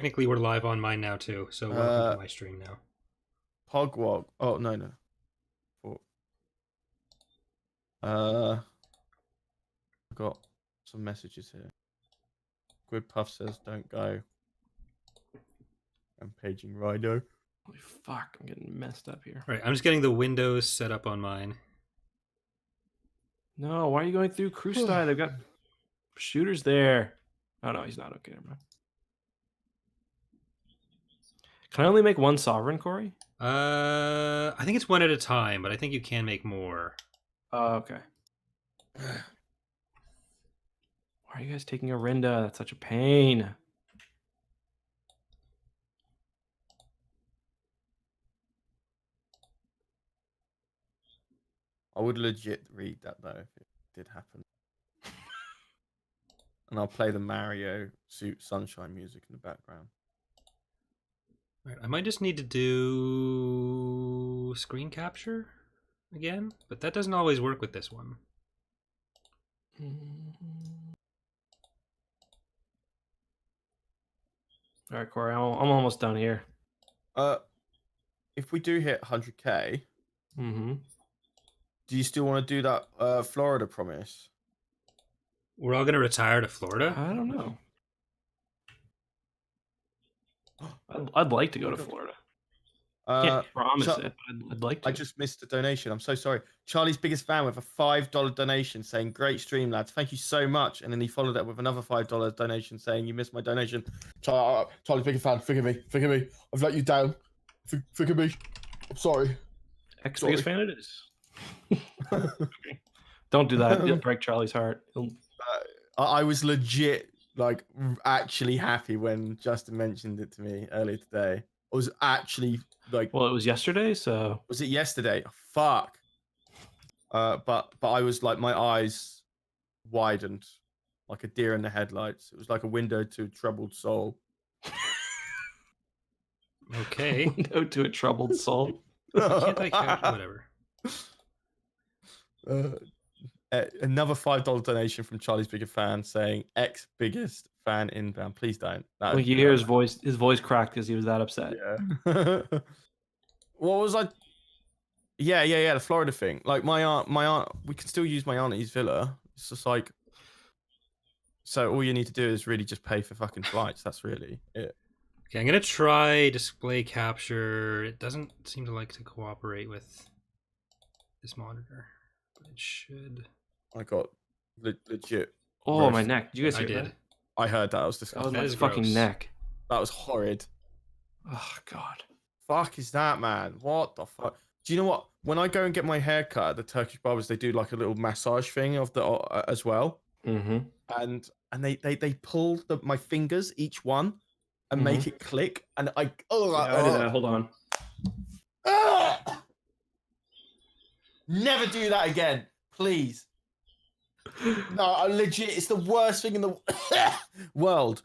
Technically, we're live on mine now too, so welcome to my stream now. Pogwog. Oh no. I got some messages here. Squid Puff says don't go. I'm paging Rido. Holy fuck, I'm getting messed up here. All right, I'm just getting the windows set up on mine. No, why are you going through Krustai? They've got shooters there. Oh no, he's not. Okay, never mind. Can I only make one sovereign, Corey? I think it's one at a time, but I think you can make more. Okay. Why are you guys taking Arinda? That's such a pain. I would legit read that though if it did happen. And I'll play the Mario Suit Sunshine music in the background. All right, I might just need to do screen capture again, but that doesn't always work with this one. All right, Corey, I'm almost done here. If we do hit 100k, Mm-hmm. do you still want to do that Florida promise? We're all going to retire to Florida? I don't know. I'd like to go to Florida. Can't promise it, but I'd like to. I just missed a donation. I'm so sorry. Charlie's biggest fan with a $5 donation saying, "Great stream, lads. Thank you so much." And then he followed up with another $5 donation saying, "You missed my donation." Charlie's biggest fan. Forgive me. I've let you down. Forgive me. I'm sorry. Biggest fan it is. Don't do that. You'll break Charlie's heart. I was legit, like, actually happy when Justin mentioned it to me earlier today. I was actually like, well, it was yesterday, so was it yesterday? Oh, fuck. But I was like, my eyes widened like a deer in the headlights. It was like a window to a troubled soul. Okay. Window to a troubled soul. Can't I count? Whatever. Another $5 donation from Charlie's biggest fan saying, "Ex biggest fan inbound." Please don't. When you hear his voice cracked because he was that upset. Yeah. What was I? Yeah. The Florida thing. Like my aunt. We can still use my auntie's villa. It's just like. So all you need to do is really just pay for fucking flights. That's really it. Okay, I'm going to try display capture. It doesn't seem to like to cooperate with this monitor, but it should. I got legit. Oh, roasted. My neck. Did you guys hear did. That? I heard that. I was disgusting. That was my fucking neck. That was horrid. Oh, God. Fuck is that, man? What the fuck? Do you know what? When I go and get my hair cut at the Turkish barbers, they do like a little massage thing of the as well. Mm-hmm. And they pull my fingers, each one, and make it click. And I did that. Hold on. Never do that again, please. No, I legit. It's the worst thing in the world.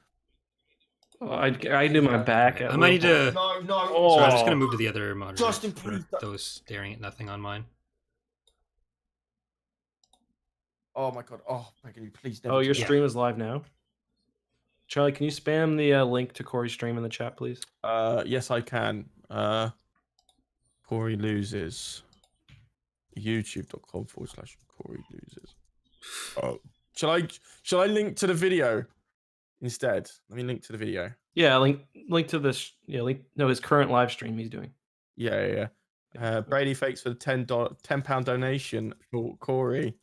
Oh, I do my back. I might need to. No. Oh. Sorry, I'm just gonna move to the other monitor. Justin, please. For those staring at nothing on mine. Oh my god. Oh my god. Please. Oh, your stream is live now. Charlie, can you spam the link to Corey's stream in the chat, please? Yes, I can. Corey loses. YouTube.com/Corey loses. Oh, shall I link to the video instead? Let me link to the video. Yeah, link to this. Yeah, his current live stream he's doing. Yeah. Brady fakes for the £10 donation for Corey.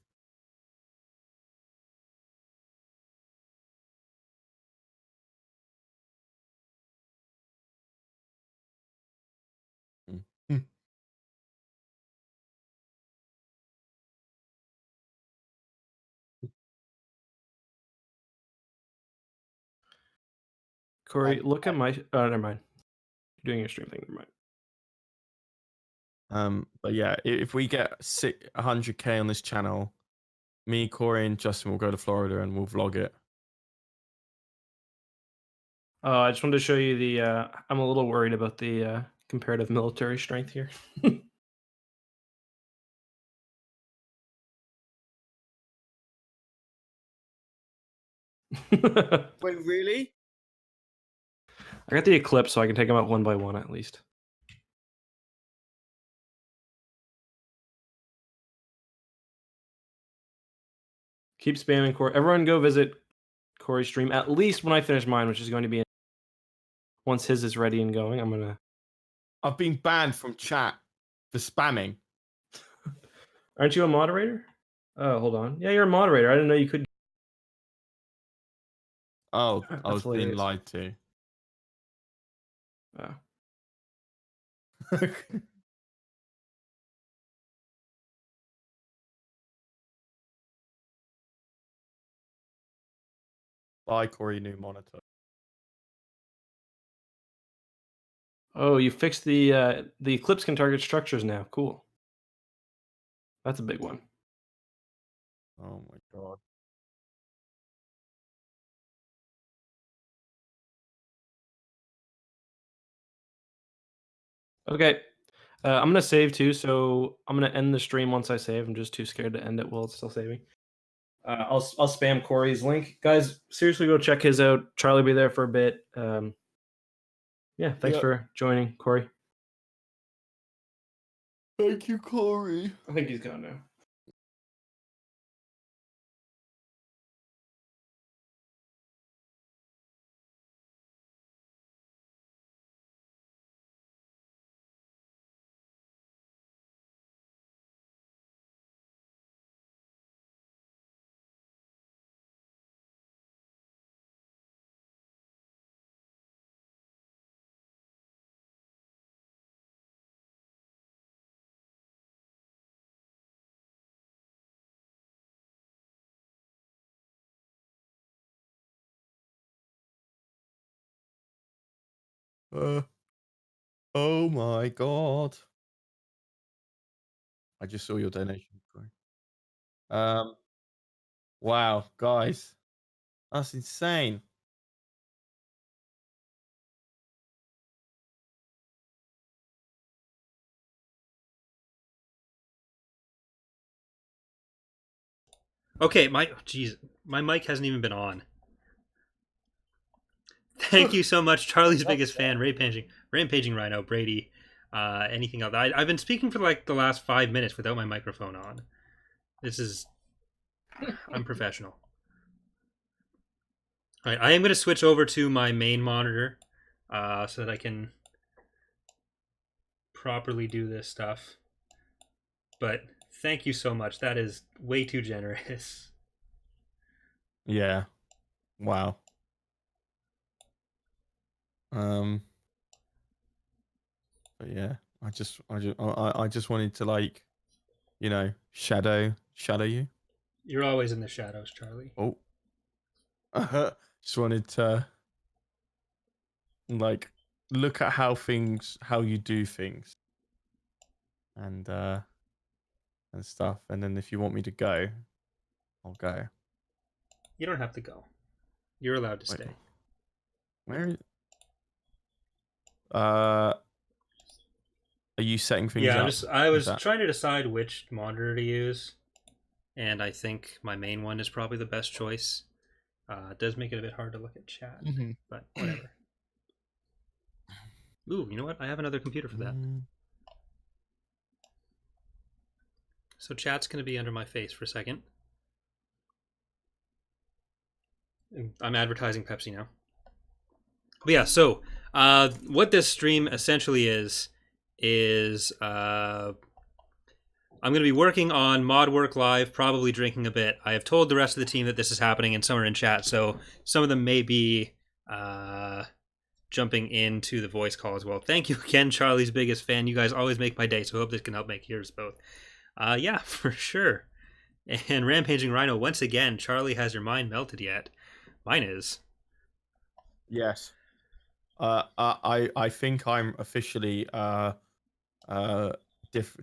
Corey, look at my. Oh, never mind. You're doing your stream thing. Never mind. But yeah, if we get 100k on this channel, me, Corey, and Justin will go to Florida and we'll vlog it. I just wanted to show you the. I'm a little worried about the comparative military strength here. Wait, really? I got the Eclipse, so I can take them out one by one at least. Keep spamming Corey. Everyone go visit Corey's stream, at least when I finish mine, which is going to be once his is ready and going. I'm gonna. I've been banned from chat for spamming. Aren't you a moderator? Oh, hold on. Yeah, you're a moderator. I didn't know you could. Oh, I That's was being hilarious. lied to. Oh. Buy Corey new monitor. Oh, you fixed the Eclipse can target structures now. Cool. That's a big one. Oh my god. Okay. I'm gonna save too, so I'm gonna end the stream once I save. I'm just too scared to end it while it's still saving. I'll spam Corey's link, guys. Seriously, go check his out. Charlie will be there for a bit. Yeah, thanks Yep. for joining, Corey. Thank you, Corey. I think he's gone now. Oh my god. I just saw your donation, Corey. Wow, guys. That's insane. Okay, my mic hasn't even been on. Thank you so much, Charlie's biggest fan, Rampaging Rhino, Brady. Anything else? I've been speaking for like the last 5 minutes without my microphone on. This is unprofessional. All right, I am going to switch over to my main monitor so that I can properly do this stuff. But thank you so much. That is way too generous. Yeah. Wow. But yeah, I just wanted to, like, you know, shadow you. You're always in the shadows, Charlie. Oh. Just wanted to, like, look at how you do things, and stuff. And then if you want me to go, I'll go. You don't have to go. You're allowed to Wait, stay. where is? Are you setting things Yeah, up? I was that- trying to decide which monitor to use, and I think my main one is probably the best choice. It does make it a bit hard to look at chat, but whatever. Ooh, you know what? I have another computer for that. So chat's going to be under my face for a second. I'm advertising Pepsi now. But yeah, so what this stream essentially is I'm going to be working on Mod Work Live, probably drinking a bit. I have told the rest of the team that this is happening, and some are in chat, so some of them may be jumping into the voice call as well. Thank you again, Charlie's biggest fan. You guys always make my day, so I hope this can help make yours both. Yeah, for sure. And Rampaging Rhino, once again, Charlie, has your mind melted yet? Mine is. Yes. I think I'm officially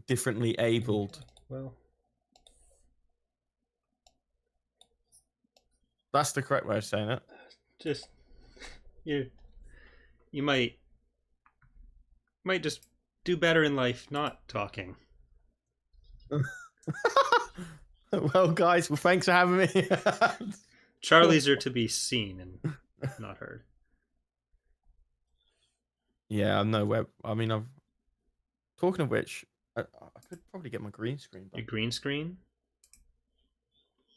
differently abled. Well, That's the correct way of saying it. just you might just do better in life not talking. Well, guys, thanks for having me. Charlie's are to be seen and not heard. Yeah, no web. I mean, I've talking of which, I could probably get my green screen Your back. green screen.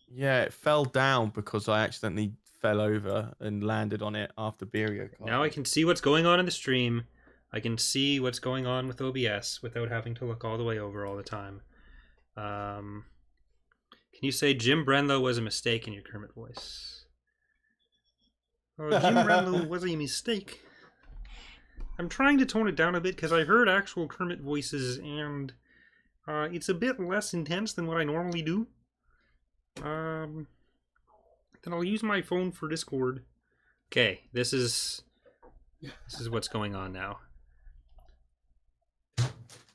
Yeah, it fell down because I accidentally fell over and landed on it after Berio Now I carded. can see what's going on in the stream. I can see what's going on with OBS without having to look all the way over all the time. Can you say Jim Brenlow was a mistake in your Kermit voice? Oh, Jim Brenlow was a mistake. I'm trying to tone it down a bit because I heard actual Kermit voices and it's a bit less intense than what I normally do. Then I'll use my phone for Discord. Okay, this is what's going on now.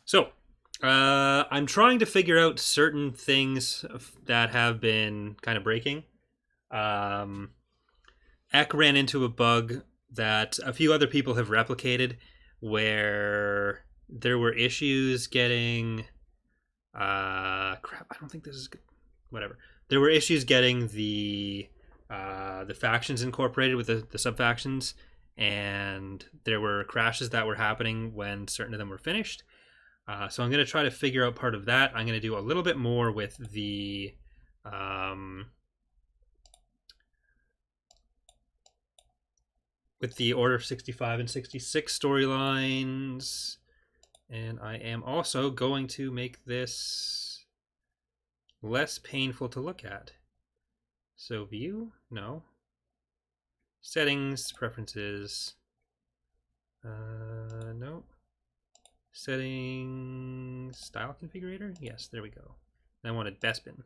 So, I'm trying to figure out certain things that have been kind of breaking. Eck ran into a bug that a few other people have replicated where there were issues getting crap, I don't think this is good. Whatever. There were issues getting the factions incorporated with the sub factions, and there were crashes that were happening when certain of them were finished. So I'm going to try to figure out part of that. I'm going to do a little bit more with the Order 65 and 66 storylines, and I am also going to make this less painful to look at. So view, no. Settings, preferences, no. Settings, style configurator, yes, there we go. I wanted Bespin.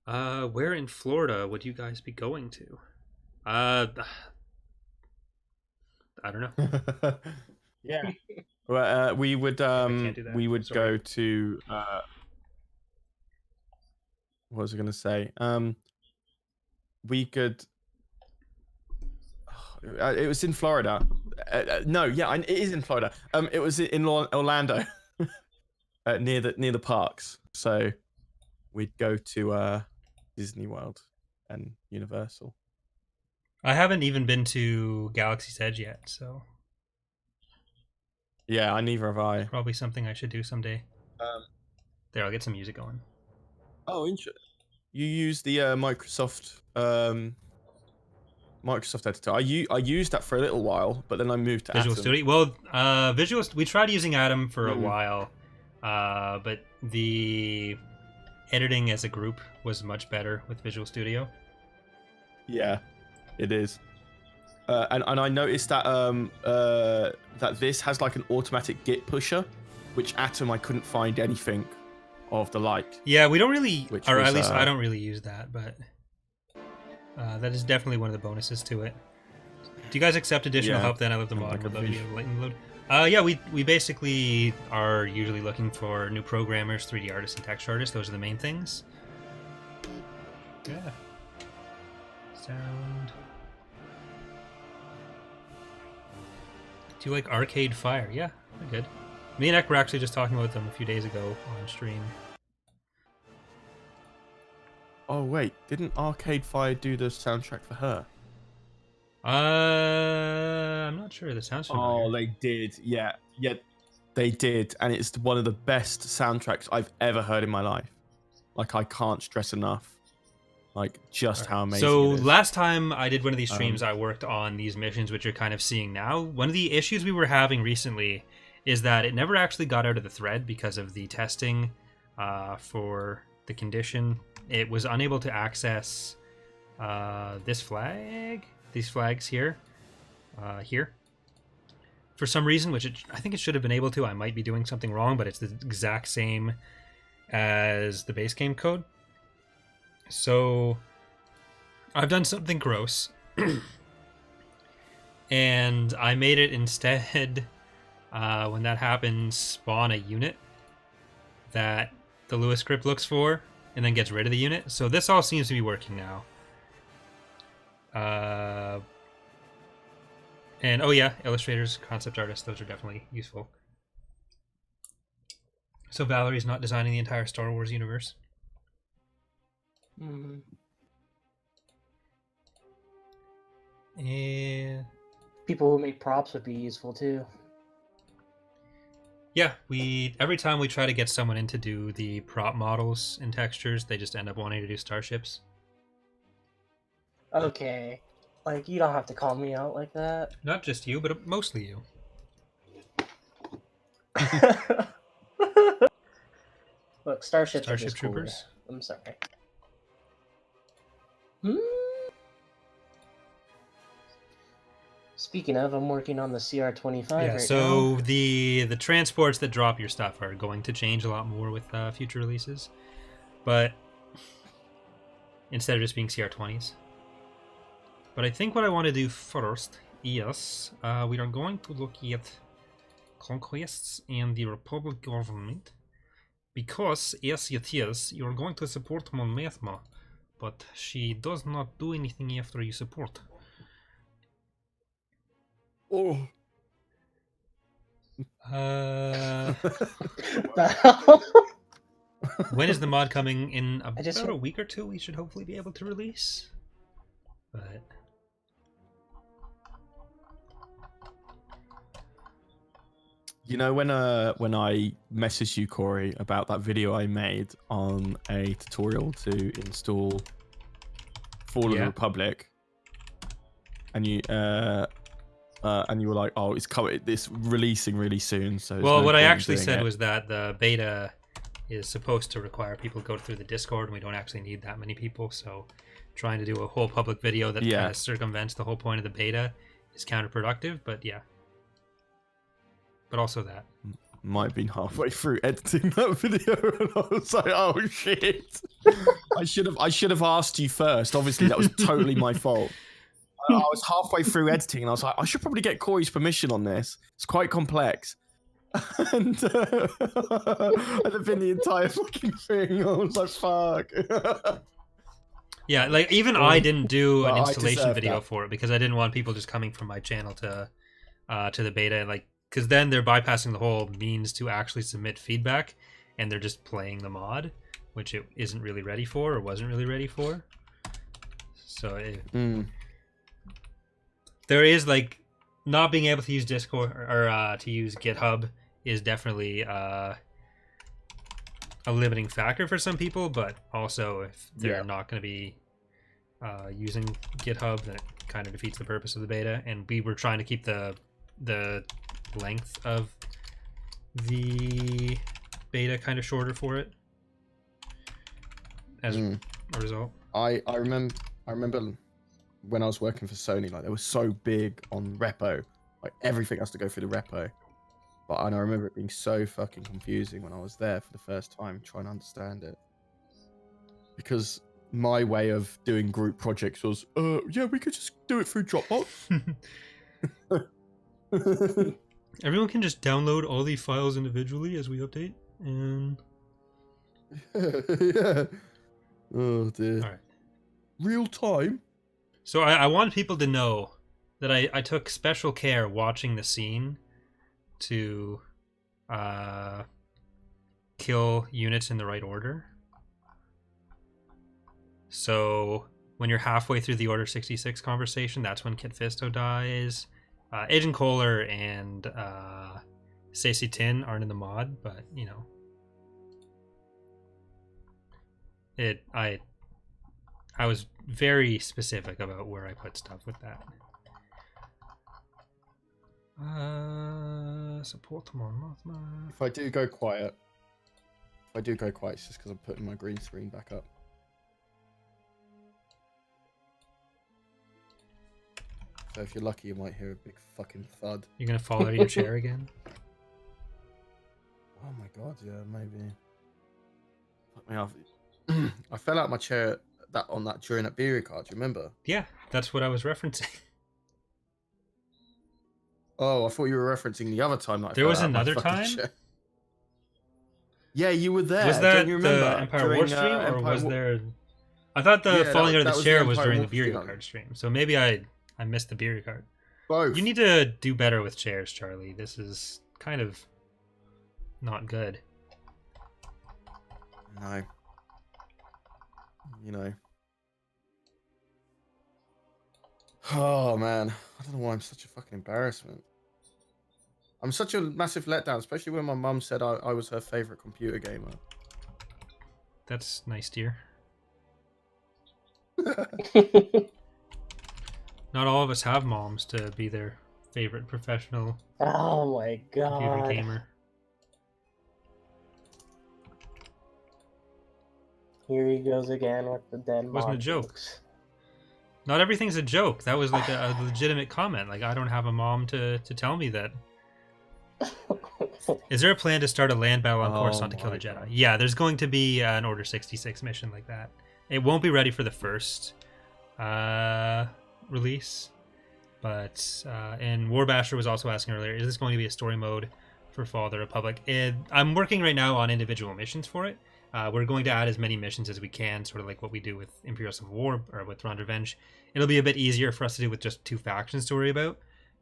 Where in Florida would you guys be going to? I don't know. Yeah. Well, we would can't do that. we would Sorry. go to what was I gonna say? We could. It was in Florida. No, yeah, it is in Florida. It was in Orlando, near the parks. So we'd go to Disney World and Universal. I haven't even been to Galaxy's Edge yet, so Yeah, neither have I. probably something I should do someday. There, I'll get some music going. Oh, interesting. You use the Microsoft editor. I used that for a little while, but then I moved to Visual Atom. Studio. Well, we tried using Atom for a while, but the editing as a group was much better with Visual Studio. Yeah, it is. And I noticed that that this has like an automatic Git pusher, which Atom I couldn't find anything of the like. Yeah, we don't really, Which or was, at least I don't really use that, but that is definitely one of the bonuses to it. Do you guys accept additional help? Then I love the mod. Would love to be able to lighten the load. Yeah, we basically are usually looking for new programmers, 3D artists, and text artists. Those are the main things. Yeah. Sound. Do you like Arcade Fire? Yeah, they're good. Me and Ek were actually just talking about them a few days ago on stream. Oh wait, didn't Arcade Fire do the soundtrack for her? I'm not sure. That sounds familiar. Oh, they did. Yeah, they did, and it's one of the best soundtracks I've ever heard in my life. Like, I can't stress enough, like, just how amazing. So it is. last time I did one of these streams, I worked on these missions, which you're kind of seeing now. One of the issues we were having recently is that it never actually got out of the thread because of the testing for the condition. It was unable to access these flags here, for some reason, which I think it should have been able to. I might be doing something wrong, but it's the exact same as the base game code. So I've done something gross, and I made it instead, when that happens, spawn a unit that the Lua script looks for, and then gets rid of the unit. So this all seems to be working now. And oh yeah, illustrators, concept artists, those are definitely useful. So Valerie's not designing the entire Star Wars universe. And People who make props would be useful too. yeah, every time we try to get someone in to do the prop models and textures, they just end up wanting to do starships. Okay. Like, you don't have to call me out like that. Not just you, but mostly you. Look, starships are Starship just cooler. Troopers. I'm sorry. Hmm? Speaking of, I'm working on the CR-25 Yeah, right so now. the transports that drop your stuff are going to change a lot more with future releases, but instead of just being CR20s. But I think what I want to do first is we are going to look at conquests and the Republic government, because as it is, you are going to support Mon Mothma, but she does not do anything after you support. Oh. When is the mod coming? In just- about a week or two, we should hopefully be able to release. But You know when I messaged you, Corey, about that video I made on a tutorial to install Fall of the Yeah. Republic, and you were like, "Oh, it's coming. It's releasing really soon." So there's well, no what I point in actually doing said it. was that the beta is supposed to require people to go through the Discord, and we don't actually need that many people. So trying to do a whole public video that Yeah. kind of circumvents the whole point of the beta is counterproductive. But yeah, but also that. Might have been halfway through editing that video, and I was like, "Oh shit! I should have asked you first. Obviously, that was totally my fault. I was halfway through editing, and I was like, I should probably get Corey's permission on this. It's quite complex." And I'd been the entire fucking thing. I was like, "Fuck." Yeah, like even I didn't do an Well, I installation deserve video that. for it because I didn't want people just coming from my channel to the beta, like, because then they're bypassing the whole means to actually submit feedback, and they're just playing the mod, which it isn't really ready for or wasn't really ready for. So there is like not being able to use Discord or to use GitHub is definitely a limiting factor for some people, but also if they're Yeah. not going to be using GitHub, then it kind of defeats the purpose of the beta. And we were trying to keep the length of the beta kind of shorter for it as a result. I remember when I was working for Sony, like they were so big on repo, like everything has to go through the repo. And I remember it being so fucking confusing when I was there for the first time trying to understand it, because my way of doing group projects was, yeah, we could just do it through Dropbox. Everyone can just download all the files individually as we update, and Yeah. Oh dear. all right. Real time. So I want people to know that I took special care watching the scene to kill units in the right order. So when you're halfway through the Order 66 conversation, that's when Kit Fisto dies. Agent Kohler and Stacey Tin aren't in the mod, but you know, I was very specific about where I put stuff with that. Support Mon Mothma. If I do go quiet, it's just because I'm putting my green screen back up. So if you're lucky, you might hear a big fucking thud. You're gonna fall out of your chair again? Oh my god, yeah, maybe. Fuck me off. I fell out of my chair during that beer card. Do you remember? Yeah, that's what I was referencing. Oh, I thought you were referencing the other time that I There fell was out of my another fucking time? chair. Yeah, you were there. Was that Don't you remember? the Empire War stream, or Empire was War- there? I thought the Yeah, falling that out of the was chair the was Empire during the War stream. Beery card stream. So maybe I missed the Beery card. Both. You need to do better with chairs, Charlie. This is kind of not good. No. You know. Oh man, I don't know why I'm such a fucking embarrassment. I'm such a massive letdown, especially when my mum said I was her favorite computer gamer. That's nice, dear. Not all of us have moms to be their favorite professional Oh my computer god. gamer. Here he goes again with the dead Wasn't a mod joke. jokes. Not everything's a joke. That was like a legitimate comment. Like, I don't have a mom to tell me that. Is there a plan to start a land battle on Coruscant to kill the my Jedi? God. Yeah, there's going to be an Order 66 mission like that. It won't be ready for the first release, but and Warbasher was also asking earlier, is this going to be a story mode for Fall of the Republic? I'm working right now on individual missions for it. We're going to add as many missions as we can, sort of like what we do with Imperial Civil War or with Thrawn's Revenge. It'll be a bit easier for us to do with just 2 factions to worry about.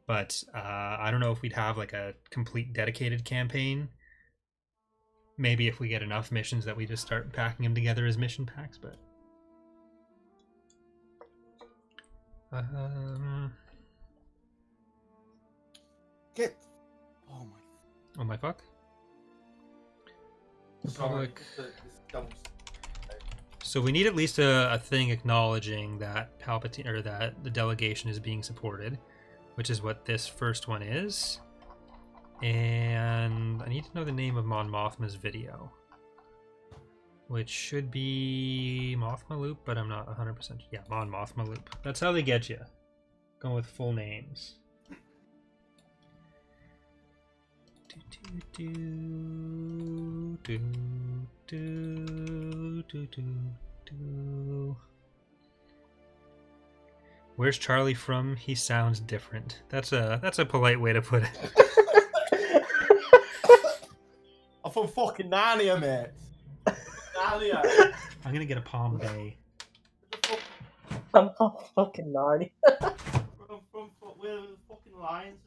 But I don't know if we'd have like a complete dedicated campaign. Maybe if we get enough missions that we just start packing them together as mission packs. But Get. Oh my. oh my fuck. Sorry. Republic. So we need at least a thing acknowledging that Palpatine or that the delegation is being supported, which is what this first one is. And I need to know the name of Mon Mothma's video, which should be Mothma Loop, but I'm not 100%. Yeah, Mon Mothma Loop. That's how they get you. Going with full names. Where's Charlie from? He sounds different. That's a polite way to put it. I'm from fucking Narnia, mate. Narnia. I'm gonna get a Palm Bay. I'm not fucking naughty. Where are the fucking lions?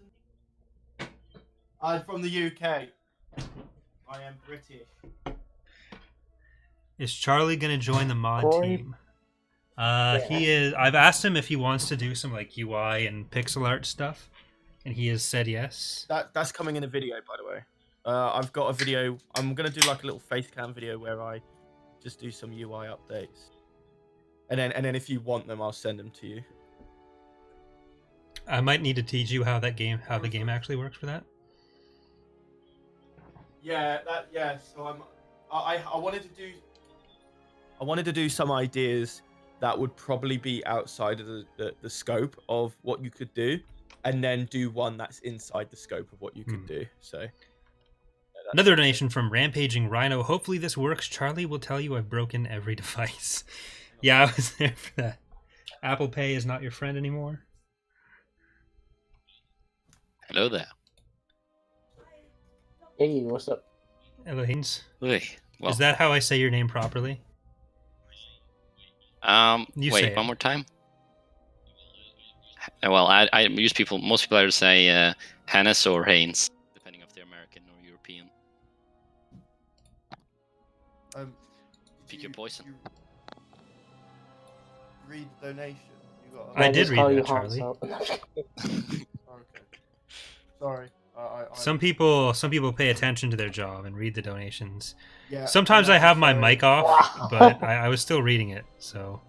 I'm from the UK. I am British. Is Charlie gonna join the mod Corey? team? He is. I've asked him if he wants to do some like UI and pixel art stuff, and he has said yes. That's coming in a video, by the way. I've got a video. I'm gonna do like a little face cam video where I just do some UI updates, and then if you want them, I'll send them to you. I might need to teach you how the game actually works for that. Yeah, So I wanted to do some ideas that would probably be outside of the scope of what you could do, and then do one that's inside the scope of what you could do. So Another donation from Rampaging Rhino. Hopefully this works. Charlie will tell you I've broken every device. Yeah, I was there for that. Apple Pay is not your friend anymore. Hello there. Hey, what's up? Hello, Haynes. Hey, well, Is that how I say your name properly? You say wait, it. one more time. Well, I most people either say Hannes or Haynes, depending if they're American or European. Pick your poison. Read the donation. I did just read call that, you Han Charlie. Solo. Okay. Sorry. Some people pay attention to their job and read the donations. Yeah. Sometimes I have my sorry. mic off, but I was still reading it. So,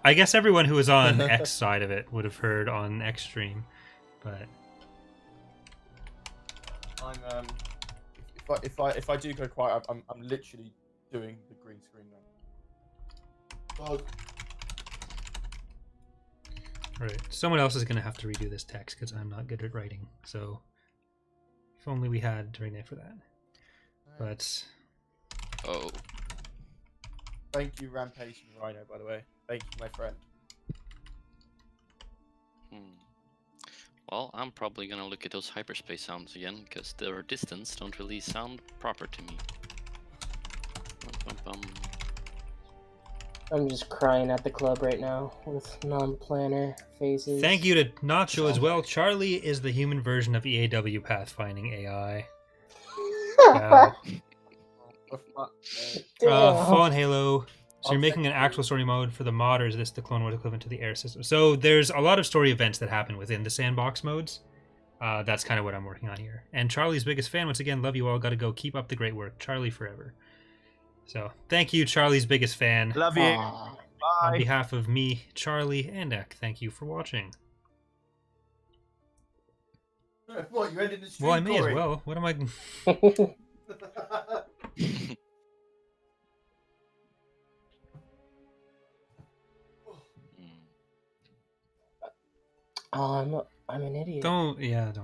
I guess everyone who was on X side of it would have heard on X stream, but I'm if I do go quiet, I'm literally doing the green screen now. Oh. right. Someone else is gonna have to redo this text because I'm not good at writing. So, if only we had Renee for that. But Oh, Thank you, Rampage and Rhino, by the way. Thank you, my friend. well, I'm probably gonna look at those hyperspace sounds again because their distance don't really sound proper to me. Bum. I'm just crying at the club right now with non-planner faces. thank you to Nacho as well. Charlie is the human version of EAW pathfinding AI. Wow. For fuck's sake. Damn. Fallen Halo. So you're making an actual story mode for the mod, or is this the Clone Wars equivalent to the air system? So there's a lot of story events that happen within the sandbox modes. That's kind of what I'm working on here. And Charlie's biggest fan, once again, love you all. Got to go. Keep up the great work. Charlie forever. So thank you, Charlie's biggest fan. Love you. Aw. On Bye. behalf of me, Charlie, and Ek, thank you for watching. What, you ended the stream, Well, I may Corey? as well. What am I... I'm an idiot. Don't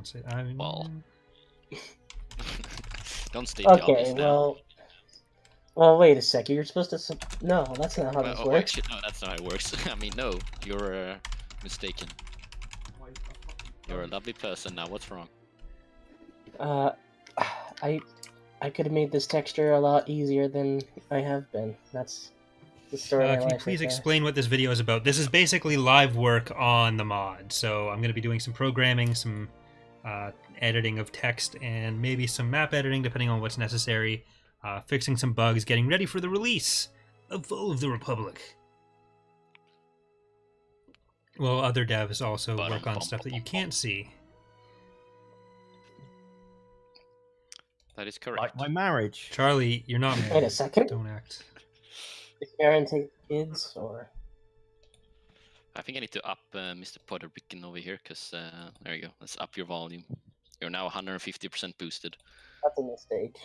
say that. I mean, Well, Don't state the Okay, obvious now. well, wait a second. You're supposed to. No, that's not how Well, this oh, works. actually, no, that's not how it works. I mean, no, you're mistaken. You're a lovely person. Now, what's wrong? I could have made this texture a lot easier than I have been. That's the story of my can you life. please right there. explain what this video is about? This is basically live work on the mod. So I'm going to be doing some programming, some editing of text, and maybe some map editing, depending on what's necessary. Fixing some bugs, getting ready for the release of Fall of the Republic. Well, other devs also work on stuff that you can't see. That is correct. Like my marriage. Charlie, you're not married. Wait a second. Don't act. Is Karen take kids or? I think I need to up Mr. Potterbicken over here, because there you go. Let's up your volume. You're now 150% boosted. That's a mistake.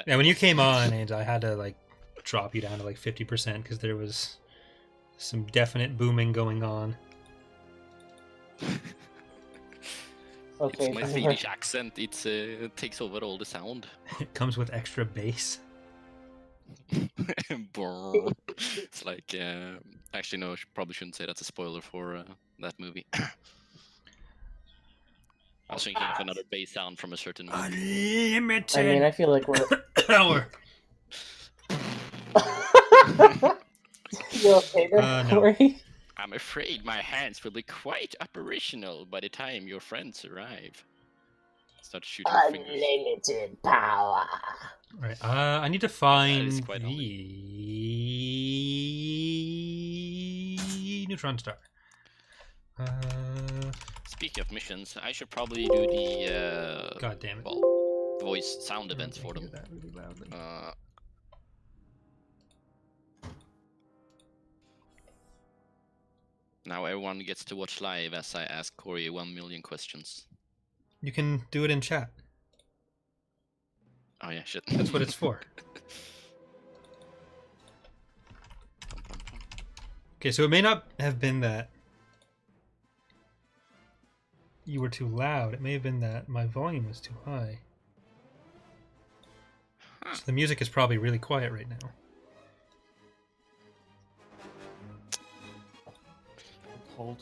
Yeah, when you came on, and I had to like drop you down to like 50% because there was some definite booming going on. Okay, It's my fine. Swedish accent. It takes over all the sound. It comes with extra bass. Brrr. It's like, actually, no, I probably shouldn't say that's a spoiler for that movie. I was thinking of another bass sound from a certain movie. Unlimited I mean, I feel like we're. power. You okay there, No. Corey? I'm afraid my hands will be quite operational by the time your friends arrive. Start shooting fingers. Unlimited power. Right. I need to find quite the neutron star. Speaking of missions, I should probably do the God damn it. well, voice sound events for them. That really loudly. Now everyone gets to watch live as I ask Corey 1 million questions. You can do it in chat. Oh yeah, shit. That's what it's for. Okay, so it may not have been that you were too loud. It may have been that my volume was too high. So the music is probably really quiet right now. Hold.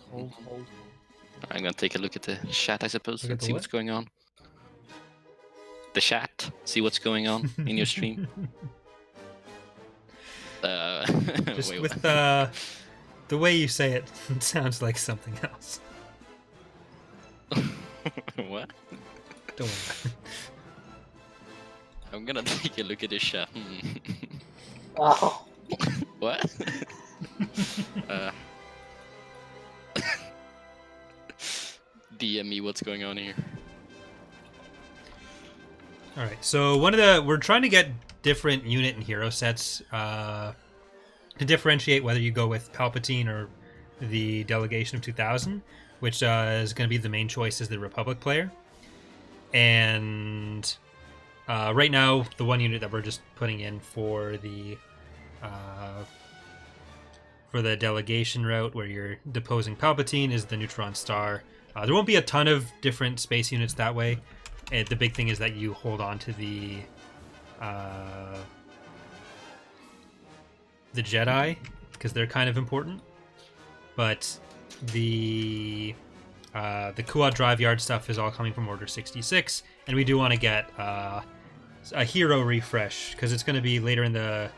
I'm gonna take a look at the chat, I suppose. Look at Let's the see what? what's going on. The chat. See what's going on in your stream. Just wait, with what? the way you say it, it sounds like something else. What? Don't worry. I'm gonna take a look at the chat. Oh, What? DM me what's going on here. All right, so we're trying to get different unit and hero sets to differentiate whether you go with Palpatine or the Delegation of 2000, which is going to be the main choice as the Republic player. And right now, the one unit that we're just putting in for the delegation route, where you're deposing Palpatine, is the Neutron Star. There won't be a ton of different space units that way. And the big thing is that you hold on to the Jedi, because they're kind of important. But the Kuat Drive Yard stuff is all coming from Order 66, and we do want to get a hero refresh, because it's going to be later in the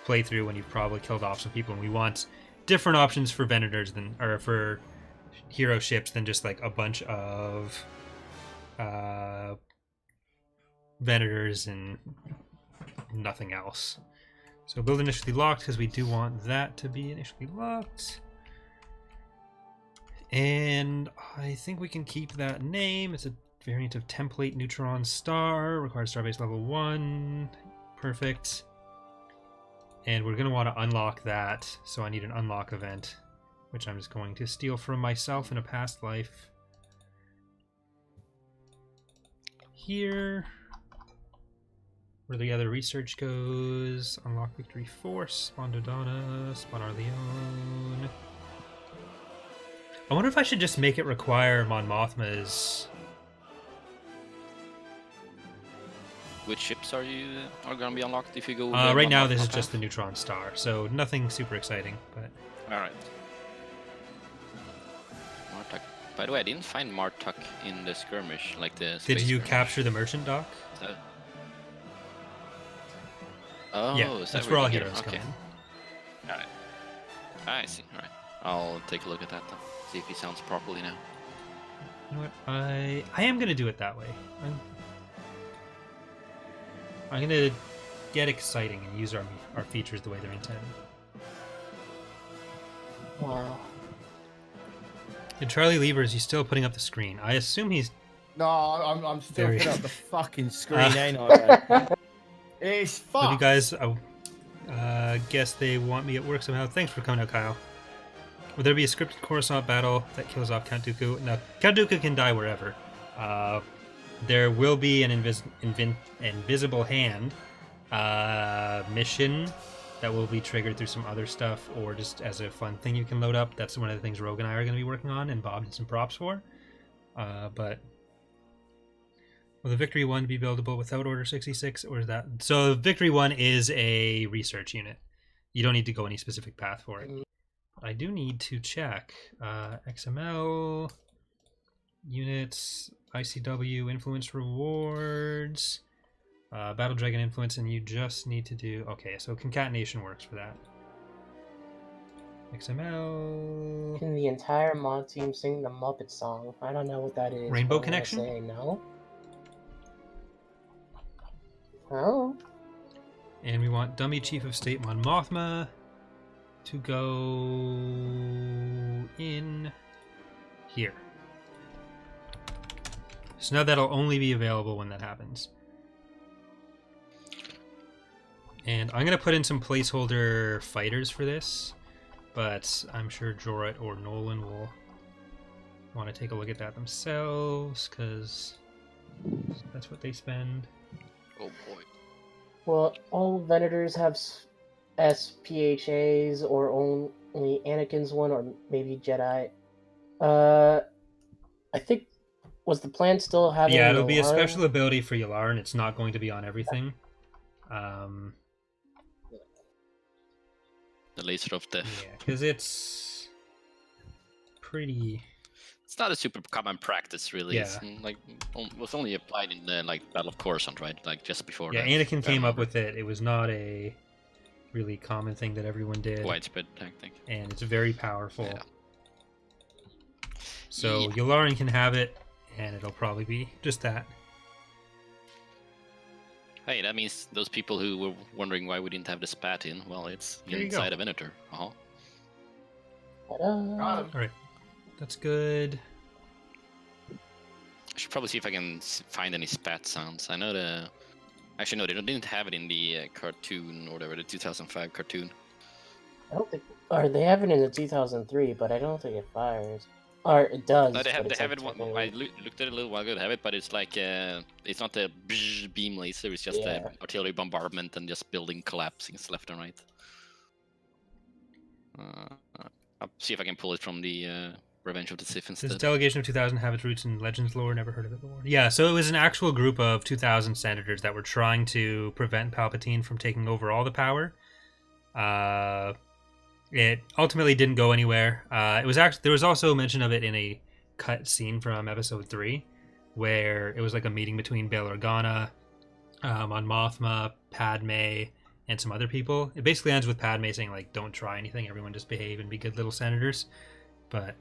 playthrough when you've probably killed off some people, and we want different options for Venators for hero ships than just like a bunch of Venators and nothing else. So build initially locked because we do want that to be initially locked. And I think we can keep that name. It's a variant of template neutron star. Requires starbase level 1. Perfect. And we're going to want to unlock that. So I need an unlock event, which I'm just going to steal from myself in a past life. Here. Where the other research goes. Unlock Victory Force. Spawn Dodonna. Spawn Arleon. I wonder if I should just make it require Mon Mothma's. Which ships are gonna be unlocked if you go? Right now, this is Mothma just the path? Neutron Star, so nothing super exciting. But All right. Martuk. By the way, I didn't find Martuk in the skirmish, like the. did space you skirmish. capture the merchant dock? So- Oh, Yeah, is that that's where where all you get heroes it? come Okay. in. All right. I see. All right. I'll take a look at that then. See if he sounds properly now. You know what? I am gonna do it that way. I'm gonna get exciting and use our features the way they're intended. Wow. And Charlie Lieber, is he still putting up the screen? I assume he's. No, I'm still Very- putting up the fucking screen, ain't I? It's Love you fucked. guys. Guess they want me at work somehow. Thanks for coming out, Kyle. Will there be a scripted Coruscant battle that kills off Count Dooku? No, Count Dooku can die wherever. There will be an invisible hand mission that will be triggered through some other stuff, or just as a fun thing you can load up. That's one of the things Rogue and I are going to be working on, and Bob did some props for. But will the Victory 1 be buildable without Order 66, or is that... So Victory 1 is a research unit. You don't need to go any specific path for it. I do need to check XML, units, ICW, influence rewards, Battle Dragon influence, and you just need to do... Okay, so concatenation works for that. XML... Can the entire mod team sing the Muppet song? I don't know what that is. Rainbow but I'm gonna Connection? Say no. Oh. And we want Dummy Chief of State Mon Mothma to go in here. So now that'll only be available when that happens. And I'm going to put in some placeholder fighters for this, but I'm sure Jorah or Nolan will want to take a look at that themselves, because that's what they spend. Oh boy. Well, all Venators have SPHAs, or only Anakin's one, or maybe Jedi. I think, was the plan still having... Yeah, it'll be a Yularen? special ability for Yularen. It's not going to be on everything. The laser of death. Yeah, because it's pretty... It's not a super common practice, really. It's like was only applied in the Battle of Coruscant, right? Like just before. Yeah, that, Anakin if I came up remember. with it. It was not a really common thing that everyone did. Widespread tactic. And it's very powerful. Yeah. So Yeah. Yularen can have it, and it'll probably be just that. Hey, that means those people who were wondering why we didn't have the spat in, well, it's There you go. inside of Venator. Uh-huh. Ta-da. Got him. All right, that's good. I should probably see if I can find any spat sounds. I know the... Actually, no, they didn't have it in the cartoon, or whatever, the 2005 cartoon. I don't think... Or they have it in the 2003, but I don't think it fires. Or it does. No, they have, but it's, it. technically- I looked at it a little while ago. They have it, but it's like it's not the beam laser. It's just Yeah. artillery bombardment and just building collapsing left and right. I'll see if I can pull it from the Revenge of the Sith This instead. delegation of 2000 have its roots in Legends lore. Never heard of it before. Yeah, so it was an actual group of 2000 senators that were trying to prevent Palpatine from taking over all the power. It ultimately didn't go anywhere. It was actually, there was also mention of it in a cut scene from Episode 3, where it was like a meeting between Bail Organa, Mon Mothma, Padme, and some other people. It basically ends with Padme saying, like, don't try anything, everyone just behave and be good little senators. But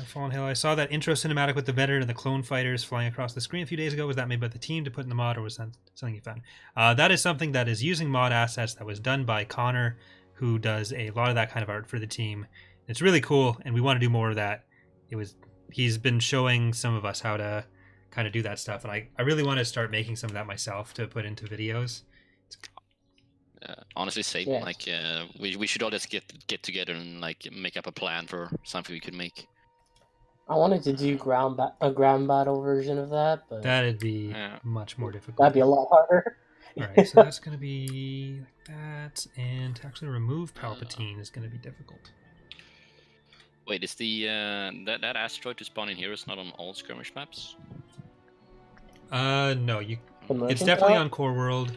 Fallen Hill. I saw that intro cinematic with the veteran and the clone fighters flying across the screen a few days ago. Was that made by the team to put in the mod, or was that something you found? That is something that is using mod assets that was done by Connor, who does a lot of that kind of art for the team. It's really cool, and we want to do more of that. He's been showing some of us how to kind of do that stuff, and I really want to start making some of that myself to put into videos. Honestly, same. Yes. Like, we should all just get together and like make up a plan for something we could make. I wanted to do a ground battle version of that, but That'd be Yeah. much more difficult. that'd be a lot harder. All right, so that's going to be like that, and to actually remove Palpatine is going to be difficult. Wait, is the that asteroid to spawn in here is not on all skirmish maps? No, The it's merchant definitely bot? on Core World.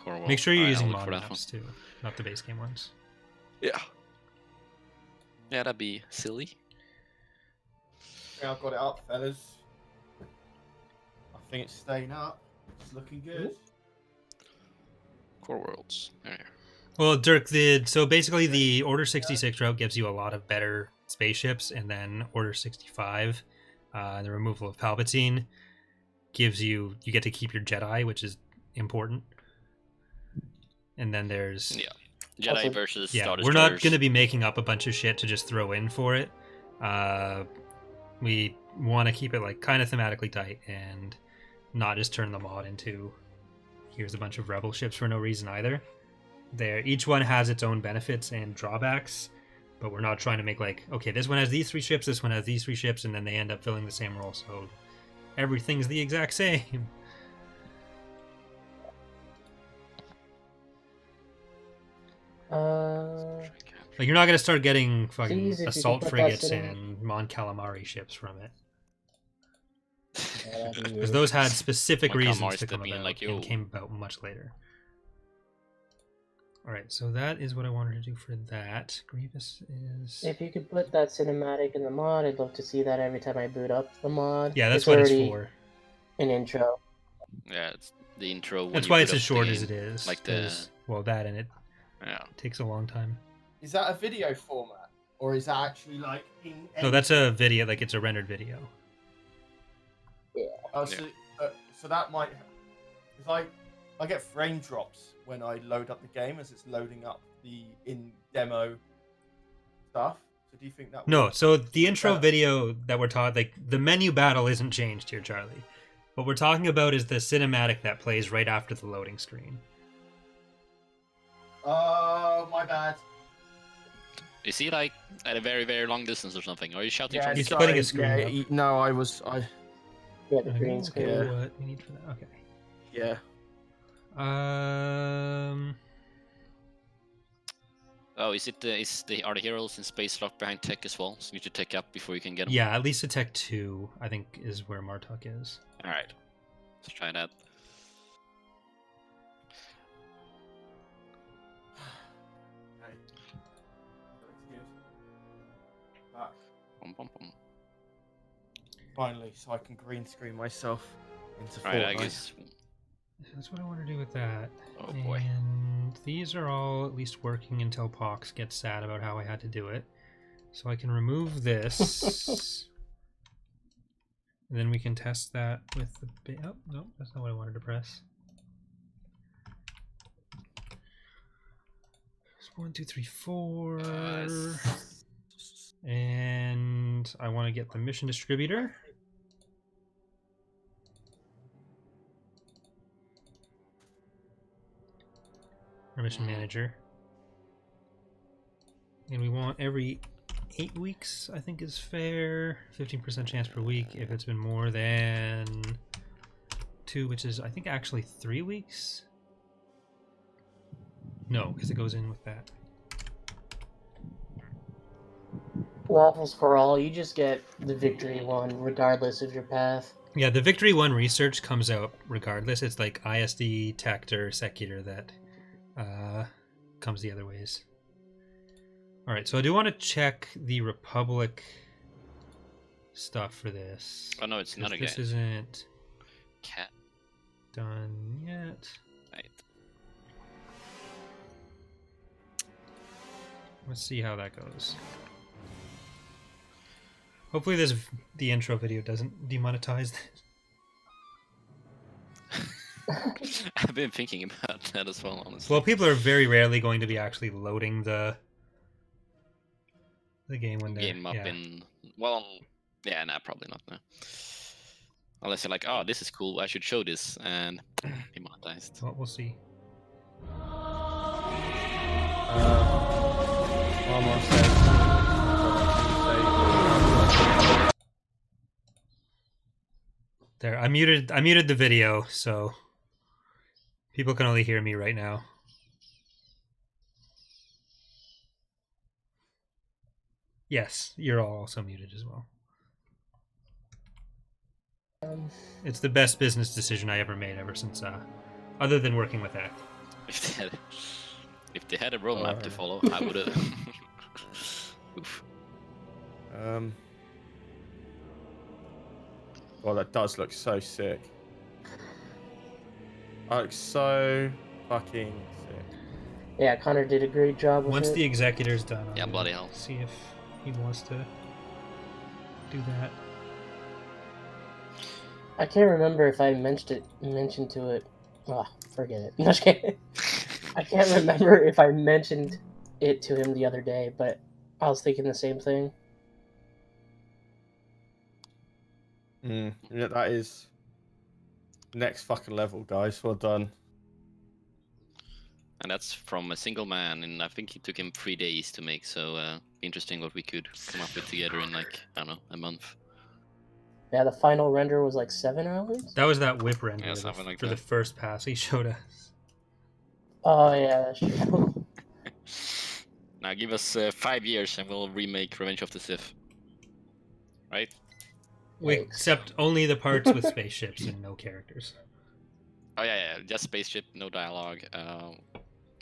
Core Make sure you're Alright, I'll using look mod for that one. maps too, not the base game ones. Yeah. Yeah, that'd be silly. Yeah, I've got it up, fellas. I think it's staying up. It's looking good. Core Worlds. There. Well, Dirk, so basically the Order 66 route gives you a lot of better spaceships, and then Order 65, the removal of Palpatine, gives you get to keep your Jedi, which is important. And then there's Yeah. Jedi Also- versus yeah, Star we're not Destroyers. going to be making up a bunch of shit to just throw in for it. We want to keep it like kind of thematically tight and not just turn the mod into here's a bunch of rebel ships for no reason either. Each one has its own benefits and drawbacks, but we're not trying to make like, okay, this one has these 3 ships, this one has these 3 ships, and then they end up filling the same role, so everything's the exact same. Like, you're not gonna start getting fucking Jeez, if you could assault put that frigates in- and Mon Calamari ships from it, Yeah, that'd be because weird. those had specific Mon reasons Calamari's to come being about like, and yo. came about much later. All right, so that is what I wanted to do for that. Grievous is If you could put that cinematic in the mod, I'd love to see that every time I boot up the mod. yeah, that's what it's already for. an intro. Yeah, it's the intro. When That's you why put it's as up the short as game. it is. like 'cause, well, that and it Yeah. takes a long time. Is that a video format, or is that actually like in? No, that's a video. Like, it's a rendered video. Oh, so that might. Because I get frame drops when I load up the game as it's loading up the in demo stuff. So do you think that? No, would- so the intro Yeah. video that we're talking, like the menu battle isn't changed here, Charlie. What we're talking about is the cinematic that plays right after the loading screen. Oh, my bad. Is he like at a very, very long distance or something? Or are you shouting Yeah, from He's the putting sorry, a screen yeah, up. no, I. Yeah, the I green know screen. what we need for that. Okay. Yeah. Oh, is are the heroes in space locked behind tech as well? So you need to tech up before you can get them. Yeah, at least a Tech 2, I think, is where Martok is. All right. Let's try that. Okay. Back. Bum, bum, bum. Finally, so I can green screen myself into Right, Fortnite. I guess. That's what I want to do with that. Oh boy. And these are all at least working until Pox gets sad about how I had to do it. So I can remove this. And then we can test that with the oh, no, that's not what I wanted to press. There's 1, 2, 3, 4. And I want to get the mission distributor. Or mission manager. And we want every 8 weeks, I think is fair. 15% chance per week if it's been more than 2, which is, I think, actually 3 weeks. No, because it goes in with that. Waffles for all, you just get the victory one regardless of your path. Yeah, the Victory 1 research comes out regardless. It's like ISD, Tactor, Secular that comes the other ways. Alright, so I do want to check the Republic stuff for this. Oh no, it's 'cause another this guy. isn't Cat. done yet. Right. Let's see how that goes. Hopefully, the intro video doesn't demonetize this. I've been thinking about that as well, honestly. Well, people are very rarely going to be actually loading the game when they're Game up in yeah, nah, probably not. No. Unless you're like, oh, this is cool, I should show this, and demonetized. Well, we'll see. Almost There, I muted the video, so people can only hear me right now. Yes, you're all also muted as well. It's the best business decision I ever made ever since, other than working with Act. If they had a roadmap to follow, I would have. Oof. Well, that does look so sick. That looks so fucking sick. Yeah, Connor did a great job with Once it. the executor's done, Yeah, I'll bloody hell. see if he wants to do that. I can't remember if I mentioned to it. Oh, forget it. No, just kidding. I can't remember if I mentioned it to him the other day, but I was thinking the same thing. Yeah, that is next fucking level, guys. Well done. And that's from a single man, and I think it took him 3 days to make. So interesting what we could come up with together in like, I don't know, a month. Yeah, the final render was like 7 hours. That was that whip render Yeah, something like for the that. first pass he showed us. Oh yeah, that's true. Now give us 5 years and we'll remake Revenge of the Sith. Right? Wait, Yikes. except only the parts with spaceships and no characters. Oh yeah, just spaceship, no dialogue.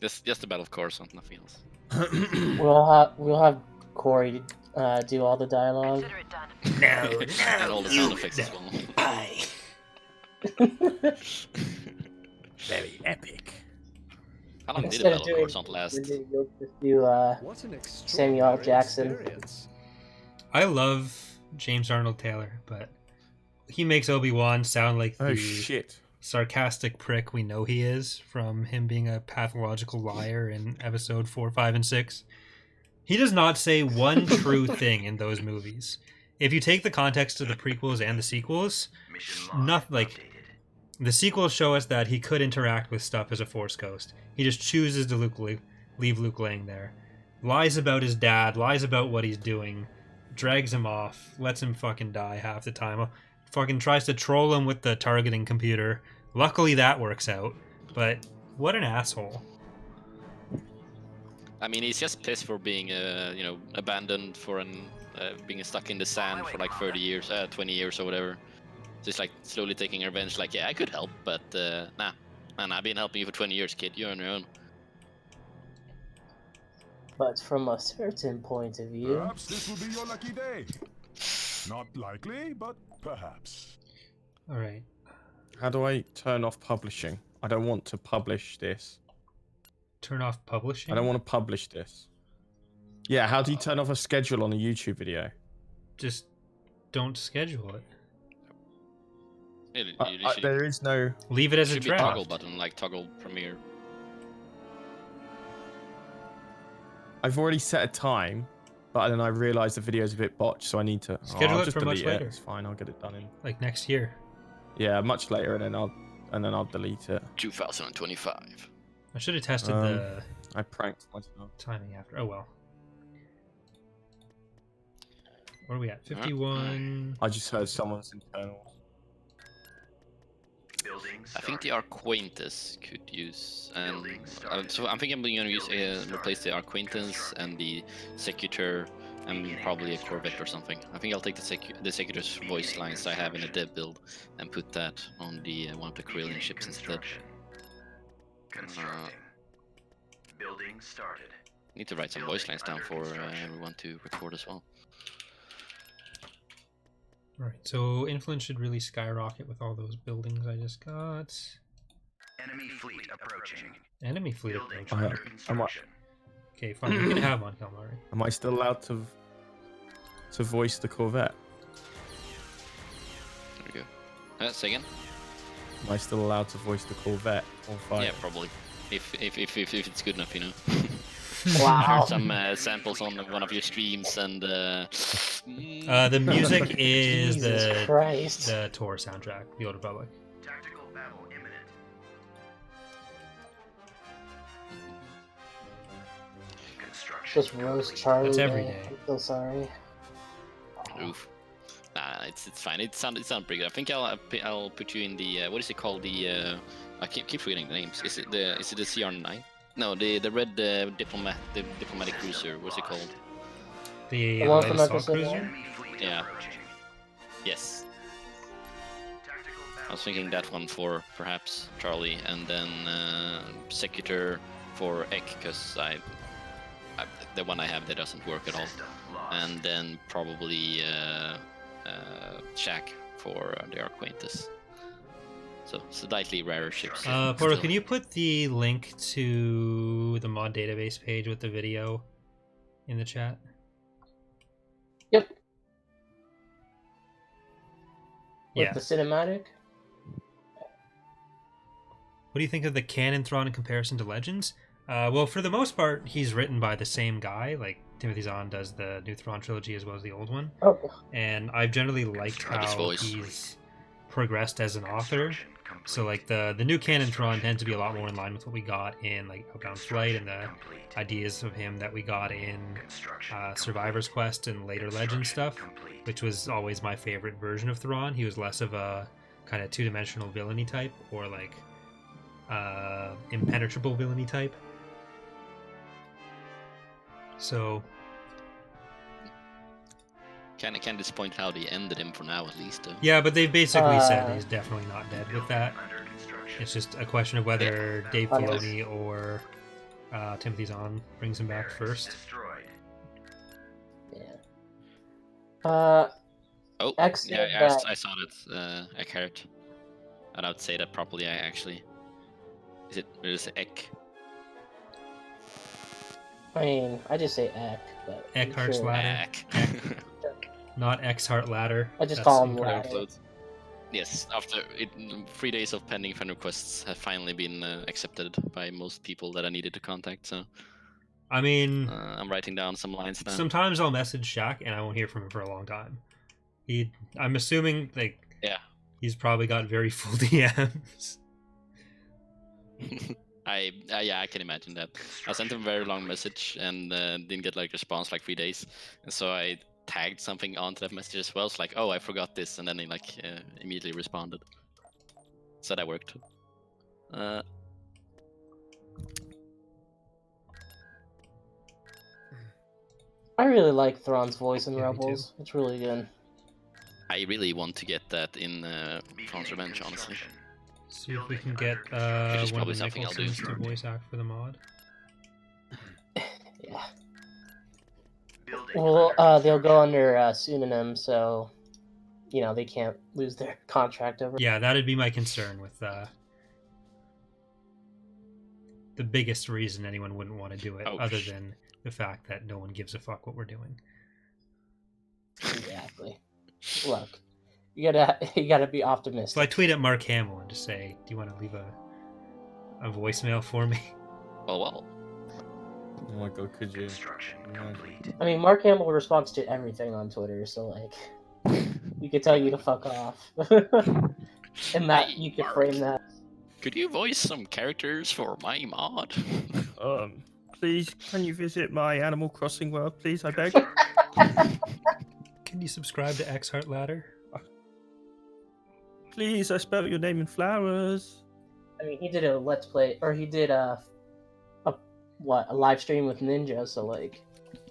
Just the battle of Coruscant, nothing else. We'll have Corey do all the dialogue. No, And all the sound effects as well. Very epic. How long did the Instead of battle of doing, Coruscant last? we'll just do What an Samuel L. extraordinary Jackson. experience. I love James Arnold Taylor, but he makes Obi-Wan sound like the Oh shit. sarcastic prick we know he is from him being a pathological liar in episode 4, 5, and 6. He does not say one true thing in those movies. If you take the context of the prequels and the sequels, nothing like the sequels show us that he could interact with stuff as a Force ghost. He just chooses to leave Luke laying there. Lies about his dad, lies about what he's doing, drags him off, lets him fucking die half the time. Fucking tries to troll him with the targeting computer. Luckily that works out. But what an asshole. I mean, he's just pissed for being, abandoned for being stuck in the sand for like 30 years, 20 years or whatever. Just like slowly taking revenge. Like, yeah, I could help, but nah. Man, I've been helping you for 20 years, kid. You're on your own. But from a certain point of view, Perhaps this will be your lucky day. Not likely, but perhaps. Alright. How do I turn off publishing? I don't want to publish this. Turn off publishing? I don't want to publish this. Yeah, how do you turn off a schedule on a YouTube video? Just don't schedule it. You literally There is no... Leave it as a should be a draft. toggle button, like toggle premiere. I've already set a time, but then I realised the video's a bit botched, so I need to... Schedule I'll it just for much delete it. later. It's fine, I'll get it done in... Like next year. Yeah, much later, and then I'll delete it. 2025. I should have tested Um, the I pranked myself. timing after. Oh well. What are we at? 51. I just heard someone's internal. I think the Arquaintance could use, and so I'm thinking I'm going to use replace the Arquaintance and the Secutor, and probably a Corvette or something. I think I'll take the Secutor's voice lines I have in a dev build and put that on the one of the Corellian ships instead. Building started. Need to write some voice lines down for everyone to record as well. Alright, so influence should really skyrocket with all those buildings I just got. Enemy fleet approaching. Enemy fleet Building approaching. under construction. Okay, fine. You can have one, Kalmari. Am I still allowed to voice the Corvette? Say again? Am I still allowed to voice the Corvette on fire? Yeah, probably. If it's good enough, you know. Wow. Heard some samples on one of your streams, and The music is Jesus Christ. the tour soundtrack, The Old Republic. Tactical battle imminent. Construction. Just roast Charlie. That's every man. day. I'm so sorry. oof. Nah, it's fine. It sounds pretty good. I think I'll put you in the what is it called? The I keep forgetting the names. Is it the CR9? No, the red diplomatic cruiser. What's it called? The The one from latest Episode assault cruiser. one? Enemy fleet Yeah. approaching. Yes. Tactical I battle was thinking that one for perhaps Charlie, and then Secutor for Ek, because the one I have that doesn't work at all, system lost. and then probably Shaq for the Arquaintus. So slightly rarer ships. Portal, still. can you put the link to the mod database page with the video in the chat? Yep. With Yeah. the cinematic? What do you think of the canon Thrawn in comparison to Legends? Well, for the most part, he's written by the same guy. Like Timothy Zahn does the new Thrawn trilogy as well as the old one, Oh, and I've generally liked Love his how voice. he's progressed as an author. Construction complete. So like the new canon Thrawn tends to be a lot more in line with what we got in like Outbound Flight and the Complete. ideas of him that we got in Construction Survivor's Quest and later Legend stuff, complete. which was always my favorite version of Thrawn. He was less of a kind of two-dimensional villainy type, or like impenetrable villainy type. So Kind of disappointed how they ended him for now, at least. yeah, but they basically said he's definitely not dead with that. Under construction. It's just a question of whether Dave Yes. Filoni or Timothy Zahn brings him back first. Destroyed. yeah. Oh, X yeah, said yeah, that- I saw that. Eckhart. And I would say that properly. I actually. Is it Ek? I mean, I just say Eck, but I'm Eckhart's sure- Ladder. Ek. Not X-Heart Ladder. I just That's call him incorrect. Ladder. Yes, after 3 days of pending friend requests have finally been accepted by most people that I needed to contact. So I mean, I'm writing down some lines now. sometimes I'll message Shaq and I won't hear from him for a long time. I'm assuming like Yeah. he's probably got very full DMs. Yeah, I can imagine that. I sent him a very long message and didn't get like response like 3 days, and so I tagged something onto that message as well. It's like, oh, I forgot this, and then he like immediately responded. So that worked. I really like Thrawn's voice in Yeah, me too. Rebels. It's really good. I really want to get that in Thrawn's Revenge, honestly. See if we can get Which is one of probably the something I'll do. Nicholsons to voice act for the mod. Yeah. Building Well, under they'll go construction. under pseudonym, so you know they can't lose their contract over. Yeah, that'd be my concern with the biggest reason anyone wouldn't want to do it, Oh, other than the fact that no one gives a fuck what we're doing. Exactly. Look, you gotta be optimistic. So I tweet at Mark Hamill and just say, "Do you want to leave a voicemail for me?" Well. Oh my god, could you? Construction Yeah. complete. I mean, Mark Hamill responds to everything on Twitter, so like, he could tell you to fuck off, and that Hey, you could Mark. frame that. Could you voice some characters for my mod? Please, can you visit my Animal Crossing world, please? I beg. Can you subscribe to X-Heart Ladder? Please, I spelled your name in flowers. I mean, he did a let's play, or he did a live stream with Ninja. So like,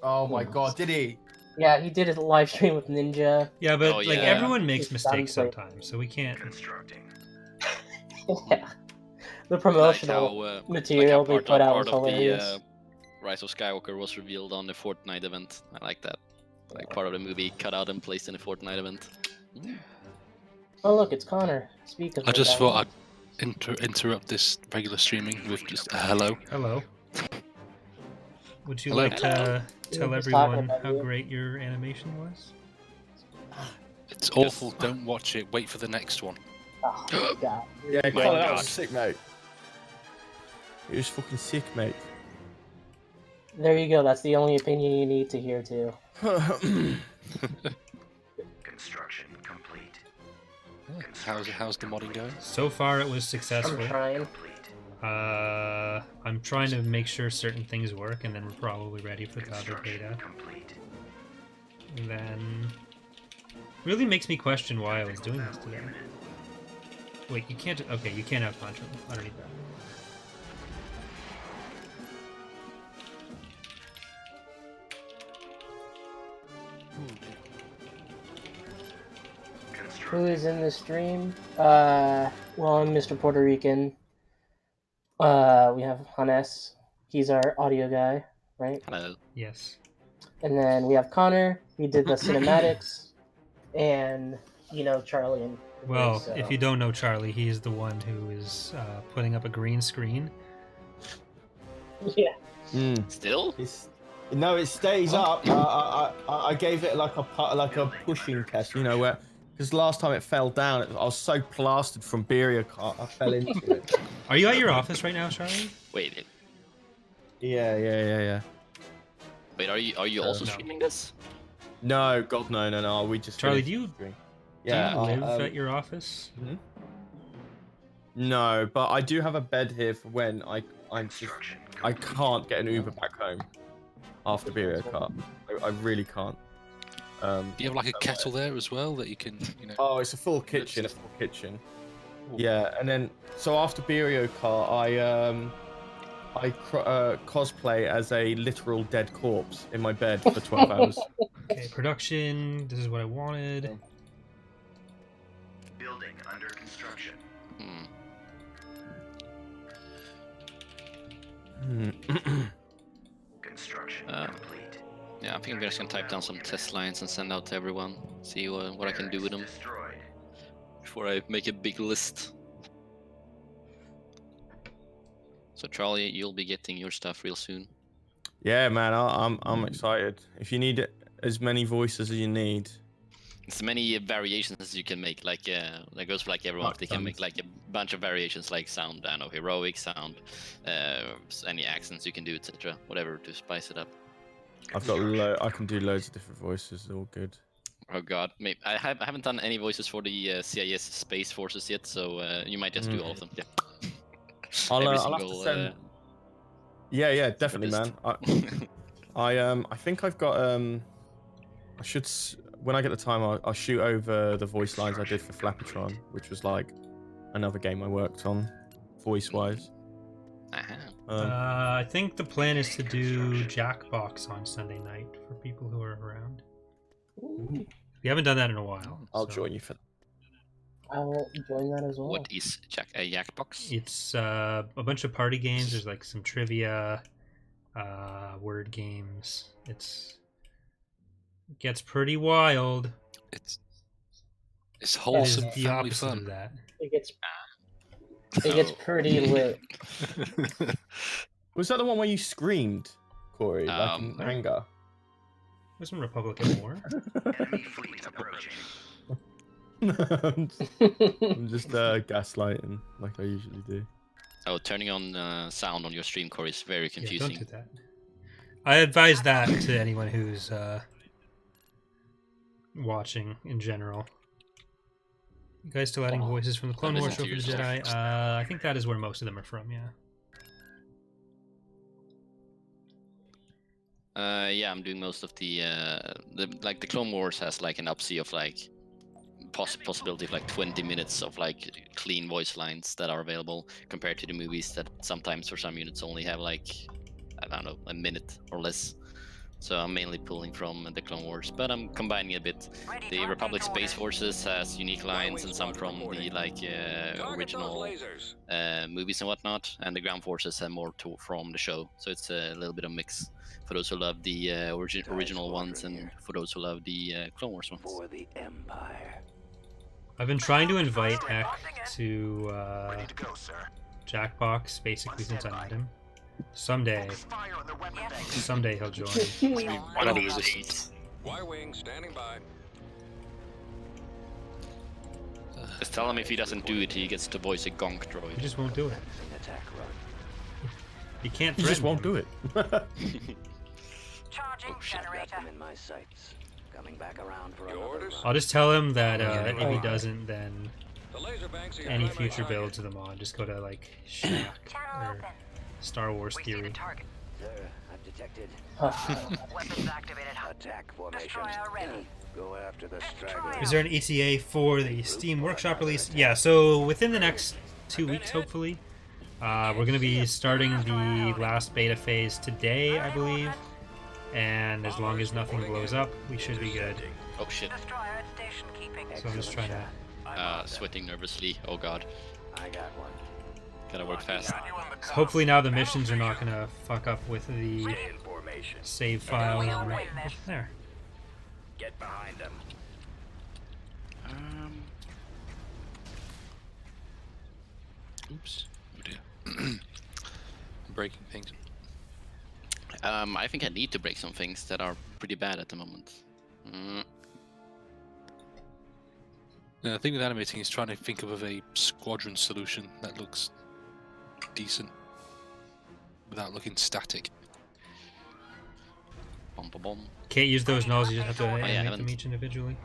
Oh my God, did he? yeah, he did a live stream with Ninja. Yeah, but Oh, like yeah. everyone makes It's mistakes done, sometimes, so we can't. Constructing. Yeah, the Like promotional how, material they part put out part was of hilarious. the Rise of Skywalker was revealed on the Fortnite event. I like that. Like part of the movie cut out and placed in the Fortnite event. Oh look, it's Connor. Speak of I the just guy. thought I'd interrupt this regular streaming with just a hello. Hello. Would you Hello. like to We tell were just talking everyone about how you. great your animation was? It's awful. Don't watch it. Wait for the next one. Oh, God. Yeah, My Connor, that God. was sick, mate. It was fucking sick, mate. There you go. That's the only opinion you need to hear, too. Construction complete. How's the modding going? So far, it was I'm successful. trying. Complete. I'm trying to make sure certain things work, and then we're probably ready for the other Construction beta. complete. And then really makes me question why I was doing this today. Wait, you can't. Okay, you can't have punch him. I don't need that. Who is in the stream? Well, I'm Mr. Puerto Rican. We have Hannes. He's our audio guy, right? Hello. Yes. And then we have Connor. He did the cinematics. And, Charlie and Well, so- if you don't know Charlie, he is the one who is putting up a green screen. Yeah. Still? No, it stays up. I gave it like a pushing test, where because last time it fell down, I was so plastered from Beria Cart, I fell into it. Are you at your office right now, Charlie? Wait, Yeah. wait. Are you also No. streaming this? No, God, no. We just Charlie, finished do you- the stream. Do Yeah, you live I'll, at your office? no, but I do have a bed here for when I Construction I complete. can't get an Uber back home after Beria Cart. I really can't. Do you have like a kettle there as well that you can, Oh, it's a full kitchen. Yeah, and then so after Berio Kart, I cosplay as a literal dead corpse in my bed for 12 hours. Okay, production. This is what I wanted. Building under construction. Construction complete. Yeah, I think I'm just gonna type down some test lines and send out to everyone. See what I can do with them Destroyed. before I make a big list. So Charlie, you'll be getting your stuff real soon. Yeah, man, I'm excited. If you need as many voices as you need, As many variations as you can make, like that goes for like everyone. If they can make like a bunch of variations, like sound, I don't know, heroic sound, any accents you can do, etc. Whatever to spice it up. I've got I can do loads of different voices. All good. Oh god, maybe I haven't done any voices for the CIS Space Forces yet, so you might just do all of them. Yeah. I'll Every have to single, send. Yeah, definitely, man. list. I think I've got I should when I get the time I'll shoot over the voice lines I did for Flappytron, which was like another game I worked on voice wise. Uh-huh. I think the plan is to do Jackbox on Sunday night for people who are around. We haven't done that in a while. I'll so join you for that. I'll join that as well. What is a Jackbox? It's a bunch of party games. There's like some trivia, word games. It gets pretty wild. it's It is wholesome the family opposite of fun. that. It gets pretty lit. Was that the one where you screamed, Corey, like in anger? There's some Republican War. Enemy fleet approaching. I'm just gaslighting like I usually do. Oh, turning on sound on your stream, Corey, is very Yeah, confusing. don't do that. I advise that to anyone who's watching in general. You guys still adding voices from the Clone Wars show listen for to the yourself. Jedi? I think that is where most of them are from, yeah. Yeah, I'm doing most of the Clone Wars has like an upsee of like possibility of like 20 minutes of like clean voice lines that are available compared to the movies that sometimes for some units only have like, I don't know, a minute or less. So I'm mainly pulling from the Clone Wars, but I'm combining a bit. The Republic Space Forces has unique lines and some from the like original movies and whatnot, and the Ground Forces have more from the show. So it's a little bit of mix for those who love the original ones and for those who love the Clone Wars ones. For the Empire. I've been trying to invite Eck to Ready to go, sir. Jackbox basically since I met him. Someday Fire on the weapon bank. he'll join. One of the resistance. Y-wing standing by. Just tell him if he doesn't do it, he gets to voice a gonk He droid. just won't do it. Attack run. You can't. You just threaten won't him. do it. Charging generator. Got them in my sights. Coming back around for another run. I'll just tell him that if he doesn't, then any future builds of the mod just go to like Shack or Star Wars Theory. Sir, I've detected Weapons activated. attack formations. Go after the stragglers. Is there an ETA for the Steam Workshop release? Yeah, so within the next 2 weeks, hopefully, we're going to be starting the last beta phase today, I believe. And as long as nothing blows up, we should be good. Oh shit. Destroyer at station keeping. So I'm just trying to... Sweating nervously. Oh god. I got one. Gotta work fast. Hopefully now the missions are not going to fuck up with the In formation. save file. And there. Get behind them. Oops. Oh dear. I'm breaking things. I think I need to break some things that are pretty bad at the moment. The thing with animating is trying to think of a squadron solution that looks decent without looking static. Bum, bum, bum. Can't use those nulls, you just have to yeah, I animate them haven't. each individually.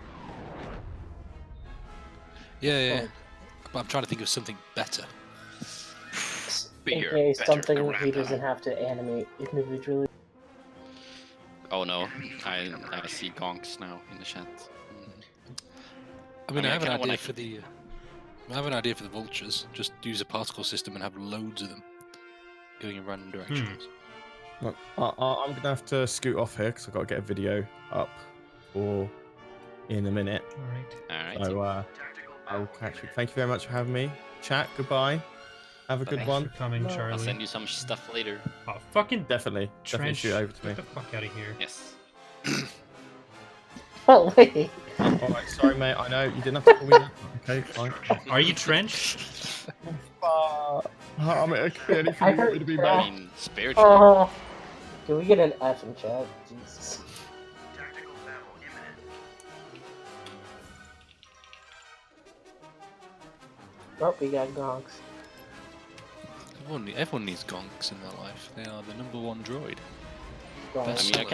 Yeah. But I'm trying to think of something better. In Bigger, case better, something he grander. doesn't have to animate individually. Oh no, I see gonks now in the chat. I mean, I I have an kinda wanna- idea for the. I have an idea for the vultures. Just use a particle system and have loads of them going in random directions. Look, I'm gonna have to scoot off here because I've got to get a video up for in a minute. Alright. Alright. So I'll catch you. Thank you very much for having me. Chat. Goodbye. Have a good Thanks one. For coming, No. Charlie. I'll send you some stuff later. Oh, fucking Definitely trench. shoot over to me. Get the fuck out of here. Yes. Oh wait. All right, sorry, mate. I know you didn't have to call me that. Okay, fine. Are you Trench? I mean, it could be anything I you want me heard to be, that. I mate. mean, spiritually. Oh, can we get an F in chat? Jesus. Oh, we got gonks. Everyone needs gonks in their life. They are the #1 droid. I Gonks. mean, I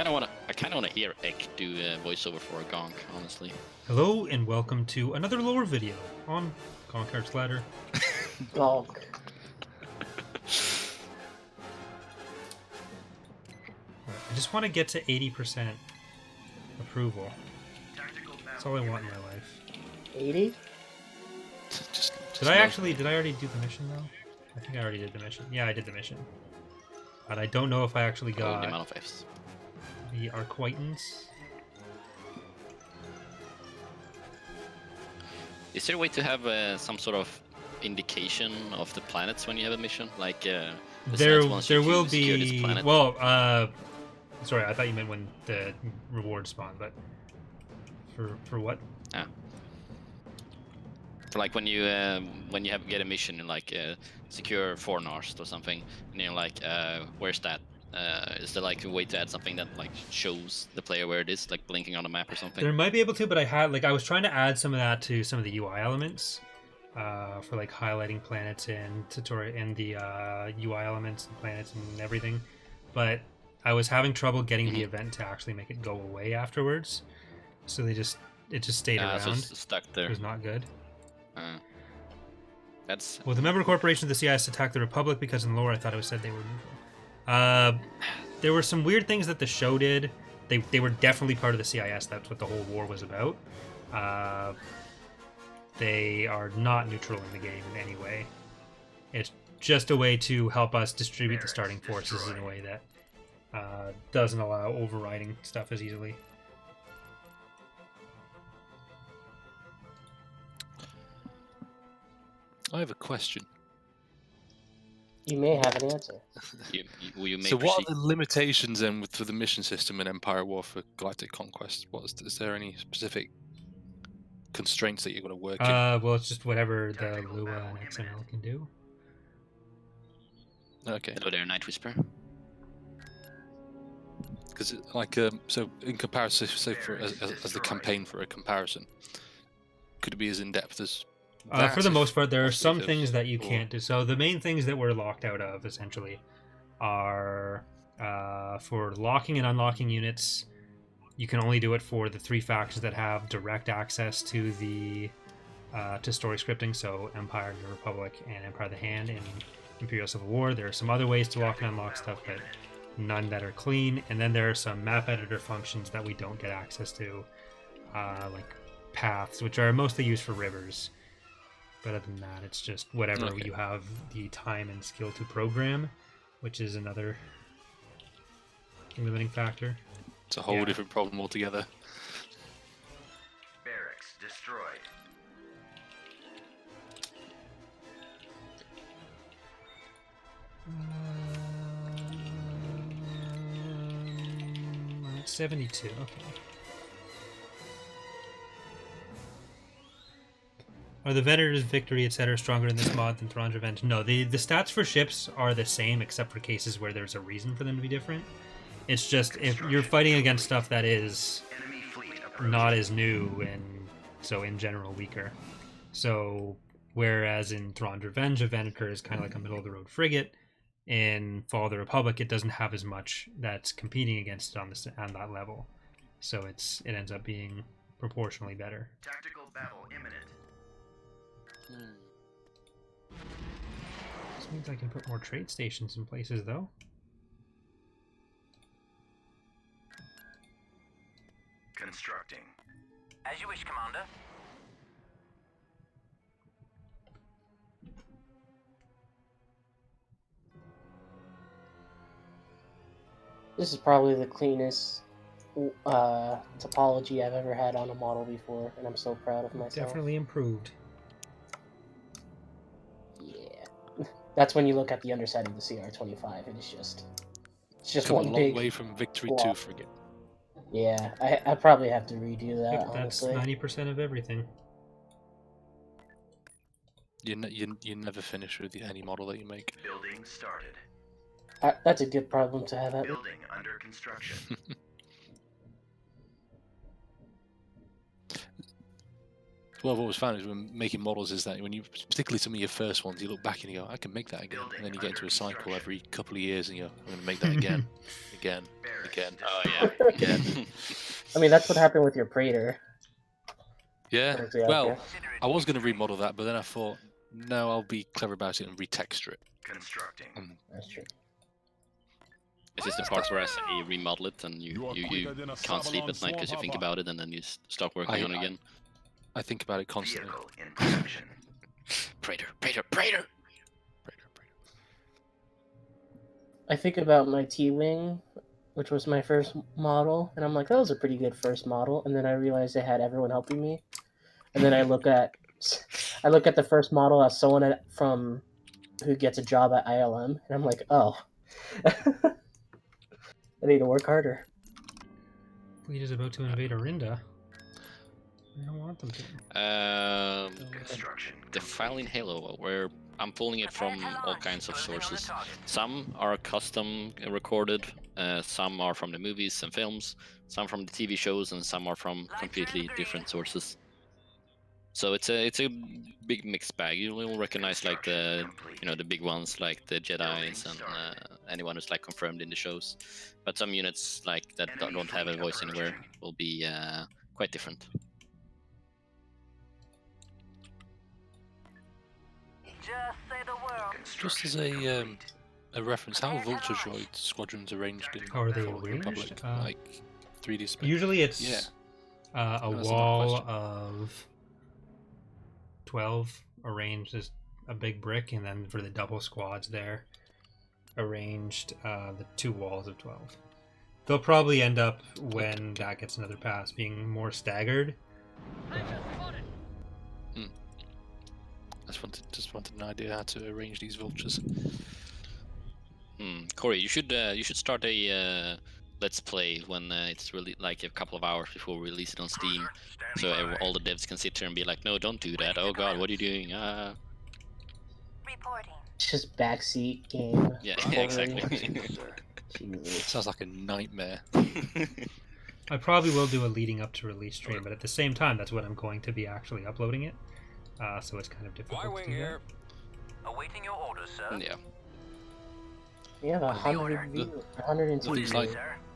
kind of wanna hear Ek do a voiceover for a gonk, honestly. Hello and welcome to another lore video on Conquer's Ladder. Gonk. I just want to get to 80% approval. That's all I want in my life. 80? Did I already do the mission though? I think I already did the mission. Yeah, I did the mission. But I don't know if I actually Oh, got the amount of Fs. the Arquaitans. Is there a way to have some sort of indication of the planets when you have a mission? Like, besides once you There will secure this be. planet? Well, sorry, I thought you meant when the rewards spawn, but for what? So like when you get a mission in like secure Fornarst or something, and you're like, where's that? Is there like a way to add something that like shows the player where it is, like blinking on a map or something? There might be able to, but I was trying to add some of that to some of the UI elements, for like highlighting planets and tutorial and the UI elements and planets and everything, but I was having trouble getting the event to actually make it go away afterwards, so it just stayed around. So it's stuck It there. was not good. That's Well, the member corporation of the CIS attacked the Republic because in lore I thought it was said they were neutral. There were some weird things that the show did. They were definitely part of the CIS. That's what the whole war was about. They are not neutral in the game in any way. It's just a way to help us distribute the starting forces in a way that doesn't allow overriding stuff as easily. I have a question. You may have an answer. will you make So, what are the limitations then for the mission system in Empire War for Galactic Conquest? Is there any specific constraints that you're going to work in? Well, it's just whatever the Lua and XML can do. Okay, Hello there, Night Whisper. because like so in comparison, say for as the campaign for a comparison, could it be as in depth as For the most part, there are some positive things that you or- can't do. So the main things that we're locked out of, essentially, are for locking and unlocking units. You can only do it for the 3 factions that have direct access to the to story scripting. So Empire, New Republic, and Empire of the Hand in Imperial Civil War. There are some other ways to lock and unlock stuff, but none that are clean. And then there are some map editor functions that we don't get access to, like paths, which are mostly used for rivers. But other than that, it's just whatever Okay. you have the time and skill to program, which is another limiting factor. It's a whole Yeah. different problem altogether. Barracks destroyed. I'm at 72. Okay. Are the Venator's Victory, etc., stronger in this mod than Thrawn's Revenge? No, the stats for ships are the same, except for cases where there's a reason for them to be different. It's just if you're fighting against stuff that is Enemy fleet approaching. not as new and so in general weaker. So whereas in Thrawn's Revenge, a Venator is kind of like a middle of the road frigate. In Fall of the Republic, it doesn't have as much that's competing against it on that level. So it ends up being proportionally better. Tactical battle imminent. This means I can put more trade stations in places, though. Constructing. As you wish, Commander. This is probably the cleanest topology I've ever had on a model before, and I'm so proud of myself. Definitely improved. Yeah. That's when you look at the underside of the CR-25, and it's just Come a one long big... way from Victory blob. 2 frigate. Yeah, I probably have to redo that, Yep, that's honestly. 90% of everything. You never finish with any model that you make. Building started. That's a good problem to have. Building under construction. Well, what was fun is when making models is that when you, particularly some of your first ones, you look back and you go, I can make that again. And then you get into a cycle every couple of years and you go, I'm going to make that again, again, again. Oh yeah. Again. I mean, that's what happened with your Praetor. Yeah, for example. well, I was going to remodel that, but then I thought, no, I'll be clever about it and retexture it. Constructing. That's true. This is the part where I say remodel it and You are you quicker than a can't sleep at night because you Savalon think swarm about it and then you stop working on it again. I think about it constantly. Vehicle in position. Praetor, Praetor, Praetor! I think about my T-Wing, which was my first model, and I'm like, that was a pretty good first model. And then I realized I had everyone helping me. And then I look at the first model as someone from who gets a job at ILM, and I'm like, oh, I need to work harder. Fleet is about to invade Arinda. I don't want them to. Construction. The file in Halo, where I'm pulling it from all kinds of sources. Some are custom recorded, some are from the movies and films, some from the TV shows, and some are from completely different sources. So it's a big mixed bag. You'll recognize like the the big ones like the Jedi's and anyone who's like confirmed in the shows. But some units like that don't have a voice anywhere will be quite different. Just say the word. Just as a reference, how are Vulture Droid squadrons arranged in How are they Fall of the arranged? Republic? Like 3D spec? Usually it's Yeah. a That's a wall question. of 12 arranged as a big brick, and then for the double squads there, arranged the 2 walls of 12. They'll probably end up, when that gets another pass, being more staggered. Just wanted an idea how to arrange these vultures. Corey, you should start a let's play when it's really like a couple of hours before we release it on Steam, so all the devs can sit here and be like, no, don't do that. Oh God, what are you doing? Reporting. It's just backseat game. Yeah, Boring. exactly. Jesus. Sounds like a nightmare. I probably will do a leading up to release stream, but at the same time, that's when I'm going to be actually uploading it. so it's kind of difficult to do that. Awaiting your orders, sir. Yeah. We have 100 views, 102 Nothing's views. like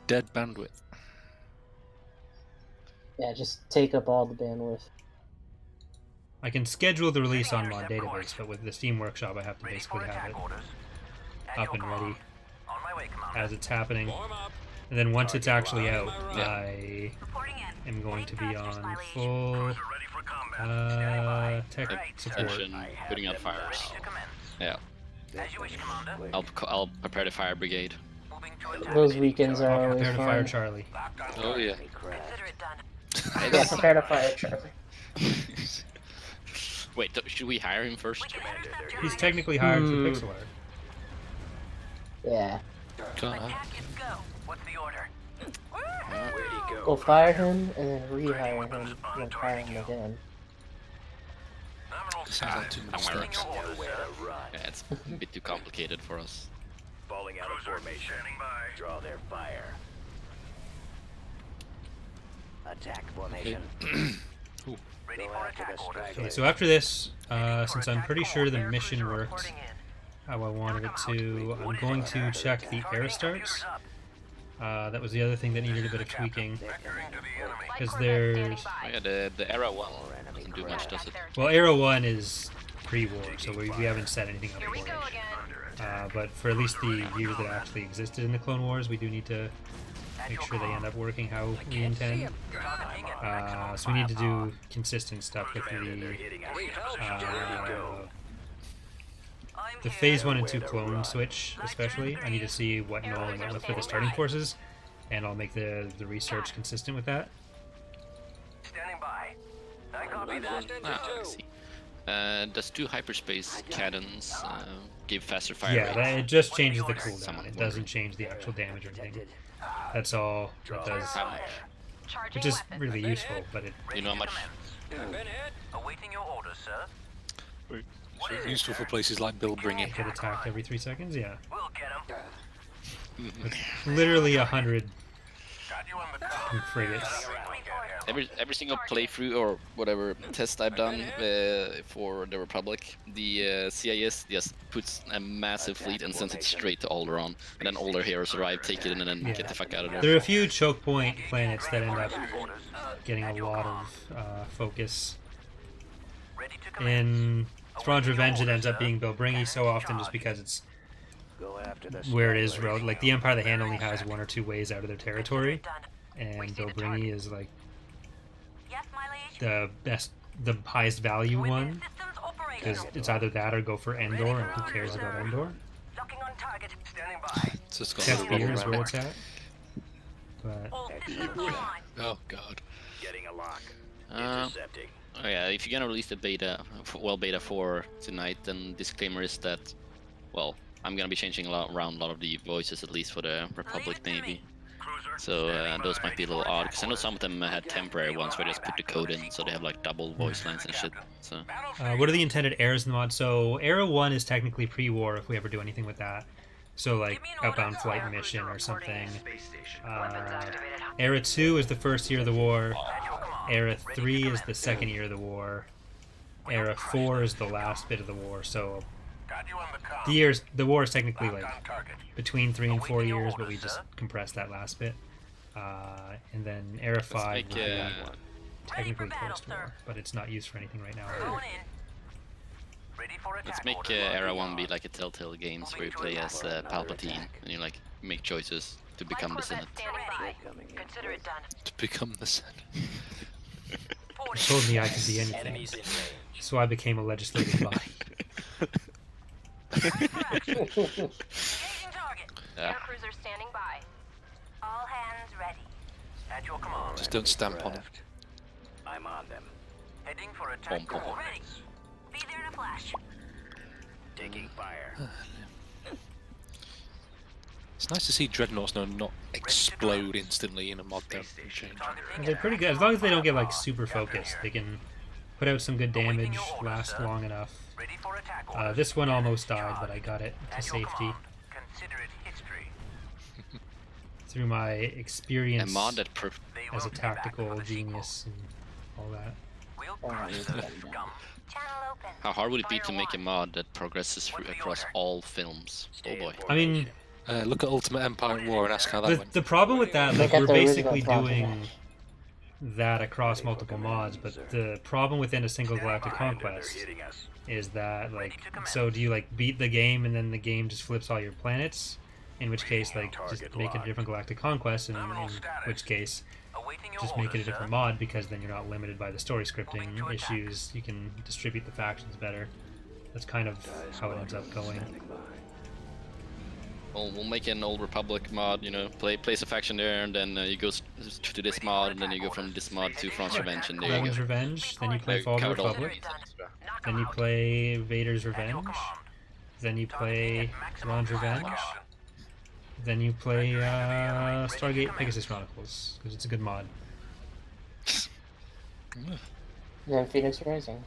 dead bandwidth. Yeah, just take up all the bandwidth. I can schedule the release on Mod Database, but with the Steam Workshop, I have to basically have it up and ready On my way, Commander. as it's happening. And then once it's actually out, I am going to be on full tech support. Attention, putting out fires. To commence. Yeah. As you wish, Commander. I'll prepare the fire brigade. Moving to attack. Those weekends are always Prepare to fire fun. Charlie. Oh yeah. Consider it done. Yeah, prepare to fire Charlie. Wait, should we hire him first? He's technically hired for pixel art. Yeah. Can't Attack is go. What's the order? Go fire him and then rehire him and then fire him again. Sounds like too many American. steps. Yeah, it's a bit too complicated for us. Falling out of formation. Draw their fire. Attack formation. Ready for attack orders. Okay, so after this, since I'm pretty sure the mission worked how I wanted it to, I'm going to check the air starts. That was the other thing that needed a bit of tweaking, because there's... Oh, yeah, the Era one doesn't do much, does it? Well, Arrow 1 is pre-war, so we haven't set anything up for it. But for at least the years that actually existed in the Clone Wars, we do need to make sure they end up working how we intend. So we need to do consistent stuff with the Phase 1 and 2 clone switch, especially. I need to see what Nolan went with for the starting forces, and I'll make the research consistent with that. Standing by. I copy that. I see. Does 2 hyperspace cannons give faster fire Yeah, rates? it just changes the cooldown. Someone It doesn't change the actual damage or anything. That's all it does, How much? which is really useful, but it... You know how much? Awaiting your orders, sir. So useful for places like Bill Bringing. Get attacked every 3 seconds, yeah. We'll get him. Literally 100 Got you on the call. frigates. Every single playthrough or whatever test I've done for the Republic, the CIS just puts a massive fleet and sends it straight to Alderaan, and then all their heroes arrive, take it in, and then Yeah. get the fuck out of There there. are a few choke point planets that end up getting a lot of focus. Ready to commence. In Thrawn's Revenge, it ends up being Bilbringi so often just because it's Go after the where it is road. Like the Empire of the Hand only has 1 or 2 ways out of their territory, and Bilbringi is like Yes, my liege. the best, the highest value one, Systems operating. because it's either that or go for Endor, and who cares about Endor? Locking on target. Standing by. It's just got a Test little Spear is rubber where band. it's at. But All systems online. Oh god. Getting a lock. Uh, Intercepting. oh yeah, if you're gonna release the beta, beta 4 tonight, then disclaimer is that, well, I'm gonna be changing around a lot of the voices, at least for the Republic maybe. So those might be a little odd, because I know some of them had temporary ones where they just put the code in, so they have like double voice lines and shit. So what are the intended errors in the mod? So Arrow 1 is technically pre-war if we ever do anything with that. So like Outbound Flight Mission or something. Era 2 is the first year of the war. Era 3 is the second year of the war. Era 4 is the last bit of the war. So Got you on the call. the war is technically like On target. between 3 and 4 years, but we just compressed that last bit. And then Era 5 make, will be uh, technically battle, post-war, sir. but it's not used for anything right now. Going in. Ready for attack. let's make orders. Era 1 be like a Telltale Games where you play as Palpatine, and you like make choices to become the Senate. Standing by. Consider it done. To become the Senate. They told me I could be anything, so I became a legislative body. Engaging target. Yeah. Aircruiser standing by. All hands ready. At your command. Just don't stamp on it. I'm on them. Heading for attack. Pom, pom, pom. Ready. Be there in a flash. Taking fire. It's nice to see dreadnoughts not explode instantly in a mod that change. They're pretty good as long as they don't get like super focused. They can put out some good damage, last long enough. Ready for attack. This one almost died, but I got it to At your safety command. Consider it history. through my A experience mod that as a tactical genius and all that. We'll Oh, crush yeah. those scum. Channel open. How hard would it be to make a mod that progresses through across all films? Oh boy. I mean, Look at Ultimate Empire at War and ask how that went. the problem with that, like, Look at we're the original basically Tron doing Revenge. that across multiple mods, but the problem within a single Galactic Conquest is that, like, so do you, like, beat the game and then the game just flips all your planets? In which case, like, just make it a different Galactic Conquest, and in which case, just make it a different mod, because then you're not limited by the story scripting issues. You can distribute the factions better. That's kind of how it ends up going. We'll make an Old Republic mod, you know, place a faction there, and then you go to this mod, and then you go from this mod to France Revenge, and there you Revan's go. Revenge, then you play There, Fall of the covered all Republic, then you play Vader's Revenge, then you play Thrawn's Revenge, then you play Stargate Pegasus Chronicles, because it's a good mod. And then Phoenix Rising.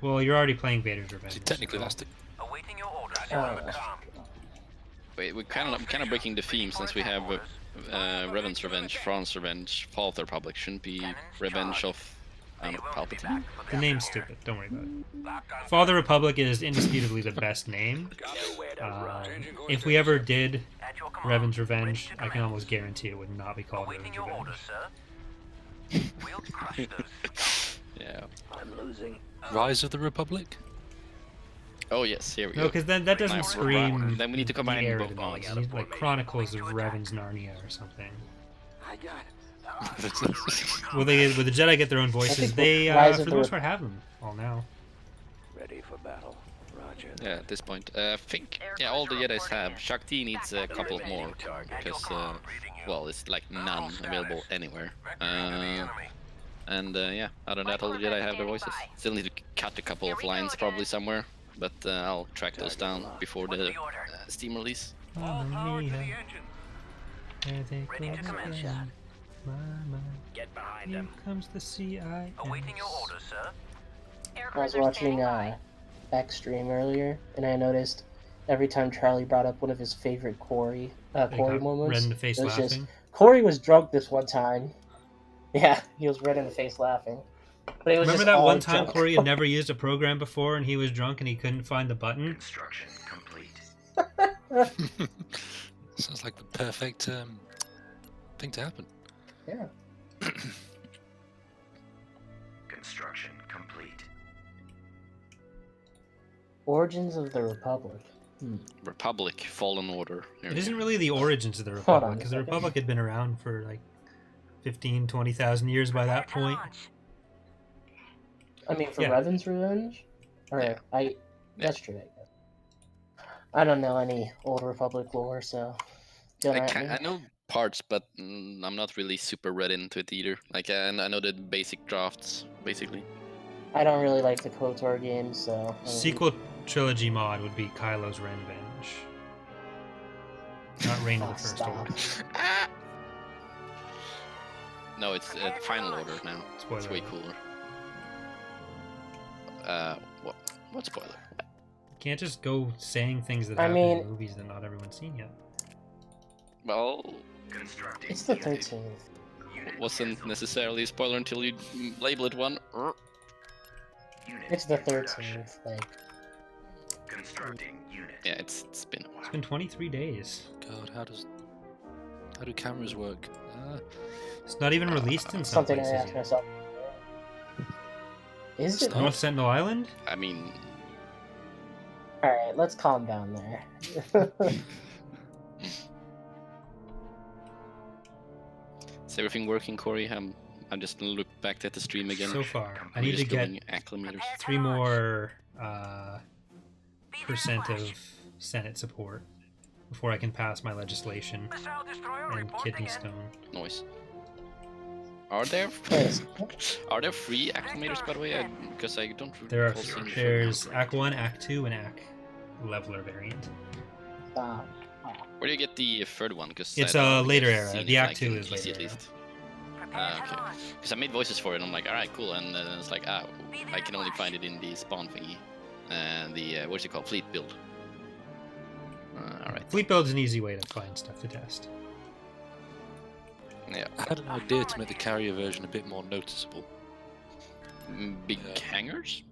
Well, you're already playing Vader's Revenge. See, technically, that's the Awaiting your orders. Wait, we're kind of breaking the theme, since we have Revan's Revenge, France Revenge, Fall of the Republic. Shouldn't be Revenge of Palpatine. The name's stupid, don't worry about it. Fall of the Republic is indisputably the best name. If we ever did Revan's Revenge, I can almost guarantee it would not be called Revan's Revenge. Yeah. I'm losing. Rise of the Republic. Oh yes, here we go. No, because then that doesn't scream Then we need to combine the era both to me. mods. You need, like, Chronicles of Revan's Narnia or something. I got it. Will the Jedi get their own voices? think They, Rise for of the the most part, have them all now. Ready for battle. Roger. Yeah, at this point. I think, yeah, all the Jedis have. Shakti needs a couple of more, because, well, it's like none available anywhere. And yeah, other than that, all the Jedi have their voices. Still need to cut a couple of lines probably somewhere, but I'll track those down before the Steam release. Mamma mia, there they go again. Mama, Get behind here them. comes the CIA. Awaiting your orders, sir. I was watching Beck's stream earlier, and I noticed every time Charlie brought up one of his favorite Corey They Corey got moments, red in the face it was laughing. Corey was drunk this one time. Yeah, he was red in the face laughing. But it was Remember just that all one time drunk. Corey had never used a program before and he was drunk and he couldn't find the button? Construction complete. Sounds like the perfect thing to happen. Yeah. Construction complete. Origins of the Republic. Republic, Fallen Order. Here It we isn't go. really the origins of the Hold on Republic, a because the second. Republic had been around for like 15, 20,000 years by that point. I mean, for Yeah. Revan's Revenge? Or, Yeah. that's true, I guess. I don't know any Old Republic lore, so... don't at me. I know parts, but I'm not really super read into it either. Like, I know the basic drafts, basically. I don't really like the KOTOR games, so... Sequel trilogy mod would be Kylo's Revenge. Not Reign of the Oh, First stop. Order. No, it's Final Order now. Spoiler It's way alert. cooler. What spoiler? You can't just go saying things that I happen in mean- movies that not everyone's seen yet. Well, Constructing. It's the 13th. wasn't necessarily a spoiler until you label it one. It's the 13th, like... Constructing unit. Yeah, it's been a while. It's been 23 days. God, how do cameras work? It's not even released in some Something I places asked yet. myself. Is it? North Sentinel Island? I mean, Alright, let's calm down there. is everything working, Corey? I'm just gonna look back at the stream again. So far. I I'm need to just get doing acclimators. 3 more percent of Senate support before I can pass my legislation Missile destroyer and reporting kidney in. stone. Noise. Are there Yes. free acclimators, by the way? Because I don't There are recall seeing the free there's acclimators. Act 1, Act 2, and Act Leveler variant. Stop. Where do you get the third one? Because It's a later era. The Act 2 is later at era. least. Prepare to Okay. launch. Because I made voices for it, and I'm like, all right, cool. And then it's like, I can only find it in the spawn thingy, and the what's it called, fleet build. All right. Fleet Build's an easy way to find stuff to test. Yeah. I had an idea to make the carrier version a bit more noticeable. Big hangers?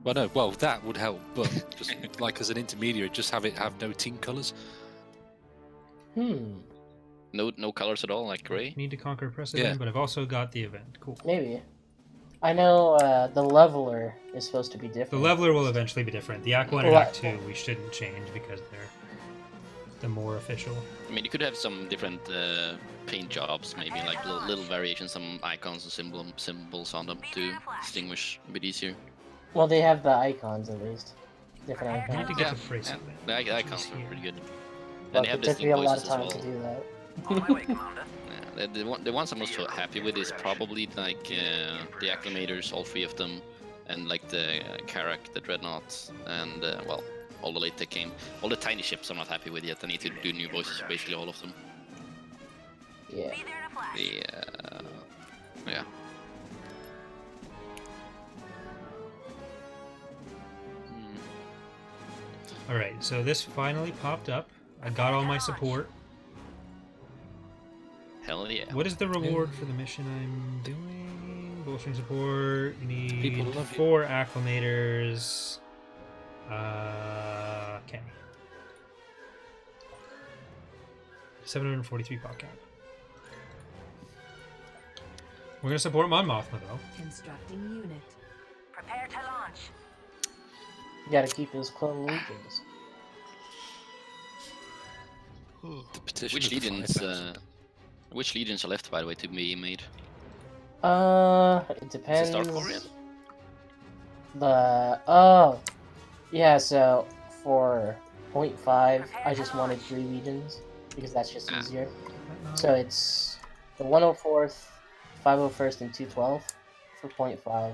Well, no, well that would help, but just like as an intermediary, just have no team colors. No colors at all, like gray. Need to conquer precedent, Yeah. but I've also got the event. Cool. Maybe. I know the leveler is supposed to be different. The leveler will eventually be different. The Act 1 and Well, Act 2 we shouldn't change because they're the more official. I mean, you could have some different paint jobs, maybe like little variations, some icons and symbols on them to distinguish a bit easier. Well, they have the icons at least. Different I need icons. to get the phrase of it. The icons are pretty good. But And they it have took me distinct a lot of voices time as to well. do that. On my way, Commander. Yeah, the ones I'm most happy with is probably like the acclimators, all three of them, and like the Karak, the Dreadnought, and well, all the late tech game. All the tiny ships I'm not happy with yet. I need to do new voices for basically all of them. Yeah. Be there in a flash. The yeah. Alright, so this finally popped up. I got all my support. Hell yeah. What is the reward for the mission I'm doing? Bolstering support. You need People love you. 4 acclimators. Okay. 743 pop cap. We're gonna support Mon Mothma though. Constructing unit. Prepare to launch. You gotta keep those clone legions. The petition Which of the legions? 5,000. Which legions are left, by the way, to be made? It Is depends. it Dark Orient? Yeah. So for 0.5, I just wanted 3 legions because that's just easier. So it's the 104th, 501st, and 212 for 0.5.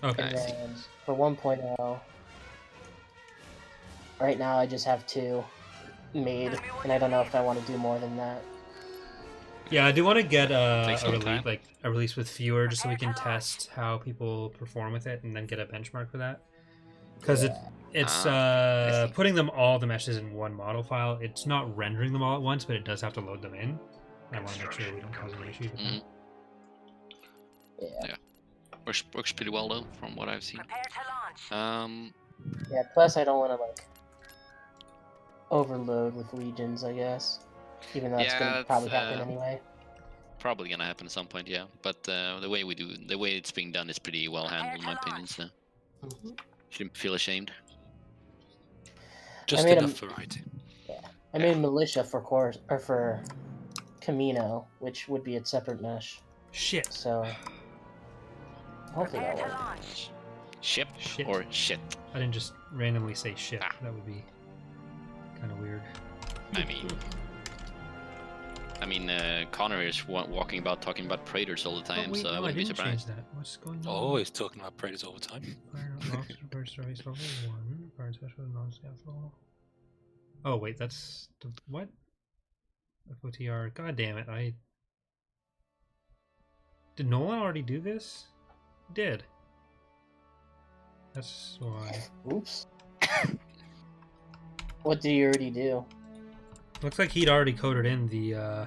Okay. And then for 1.0, right now I just have 2 made, and I don't know if I want to do more than that. Yeah, I do want to get Takes some time. a release with fewer, just so we can test how people perform with it, and then get a benchmark for that. Because it's I see. putting them all the meshes in one model file. It's not rendering them all at once, but it does have to load them in. I want to make sure we don't cause any issues with that. Yeah. Works pretty well though, from what I've seen. Prepare to launch. Yeah. Plus, I don't want to like overload with legions, I guess. Even though it's Yeah, gonna that's, probably happen anyway. Probably gonna happen at some point, yeah. But the way it's being done is pretty well handled, in my opinion. So shouldn't feel ashamed. Just made enough a- variety. I made militia for for Camino, which would be a separate mesh. Shit. So hopefully Prepare that to works. launch. Ship Shit. or shit? I didn't just randomly say shit. Ah. That would be kind of weird. I mean, Connor is walking about talking about Praetors all the time, Oh, wait, so I no, I wouldn't be didn't surprised. change that. What's going on? Oh, he's talking about Predators all the time. Fire officer, first service level 1. Fire special non-scaffold. Oh wait, that's the what? FOTR. God damn it! Did Nolan already do this? He did. That's why. Oops. What did you already do? Looks like he'd already coded in the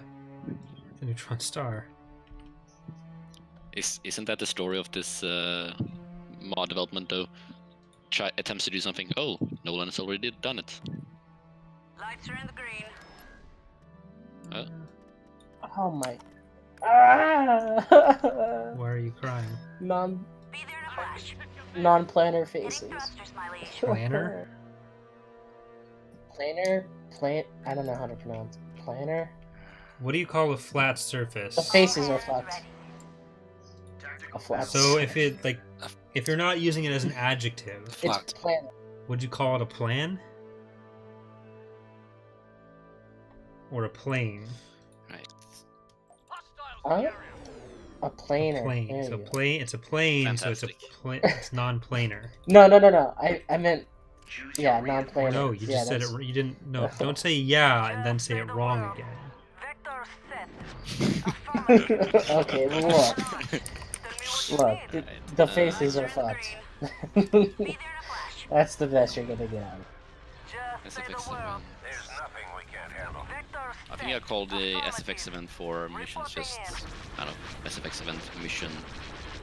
neutron star. Isn't that the story of this mod development though? Attempts to do something. Oh, Nolan has already done it. Lights are in the green. Oh my. Ah! Why are you crying? Be there in a flash. Non-planner faces. Thrusters, my liege. Planner? I don't know how to pronounce it. Planner? What do you call a flat surface? The faces are flat. A flat. So if you're not using it as an adjective, Flat. It's planner. would you call it a plan? Or a plane? Right. Huh? A planer. Plane. There So you go. plane. It's a plane. So Fantastic. it's non-planar. No. I meant. Yeah, non-planner. No, you just said it. You didn't. No, don't say yeah and then say it wrong again. Vector set. Okay, well, look, the faces are fucked. Be there in a flash. That's the best you're gonna get out of it. Just SFX save the event. world. There's nothing we can't handle. Vector I think I called the SFX event for missions just, I don't know, SFX event mission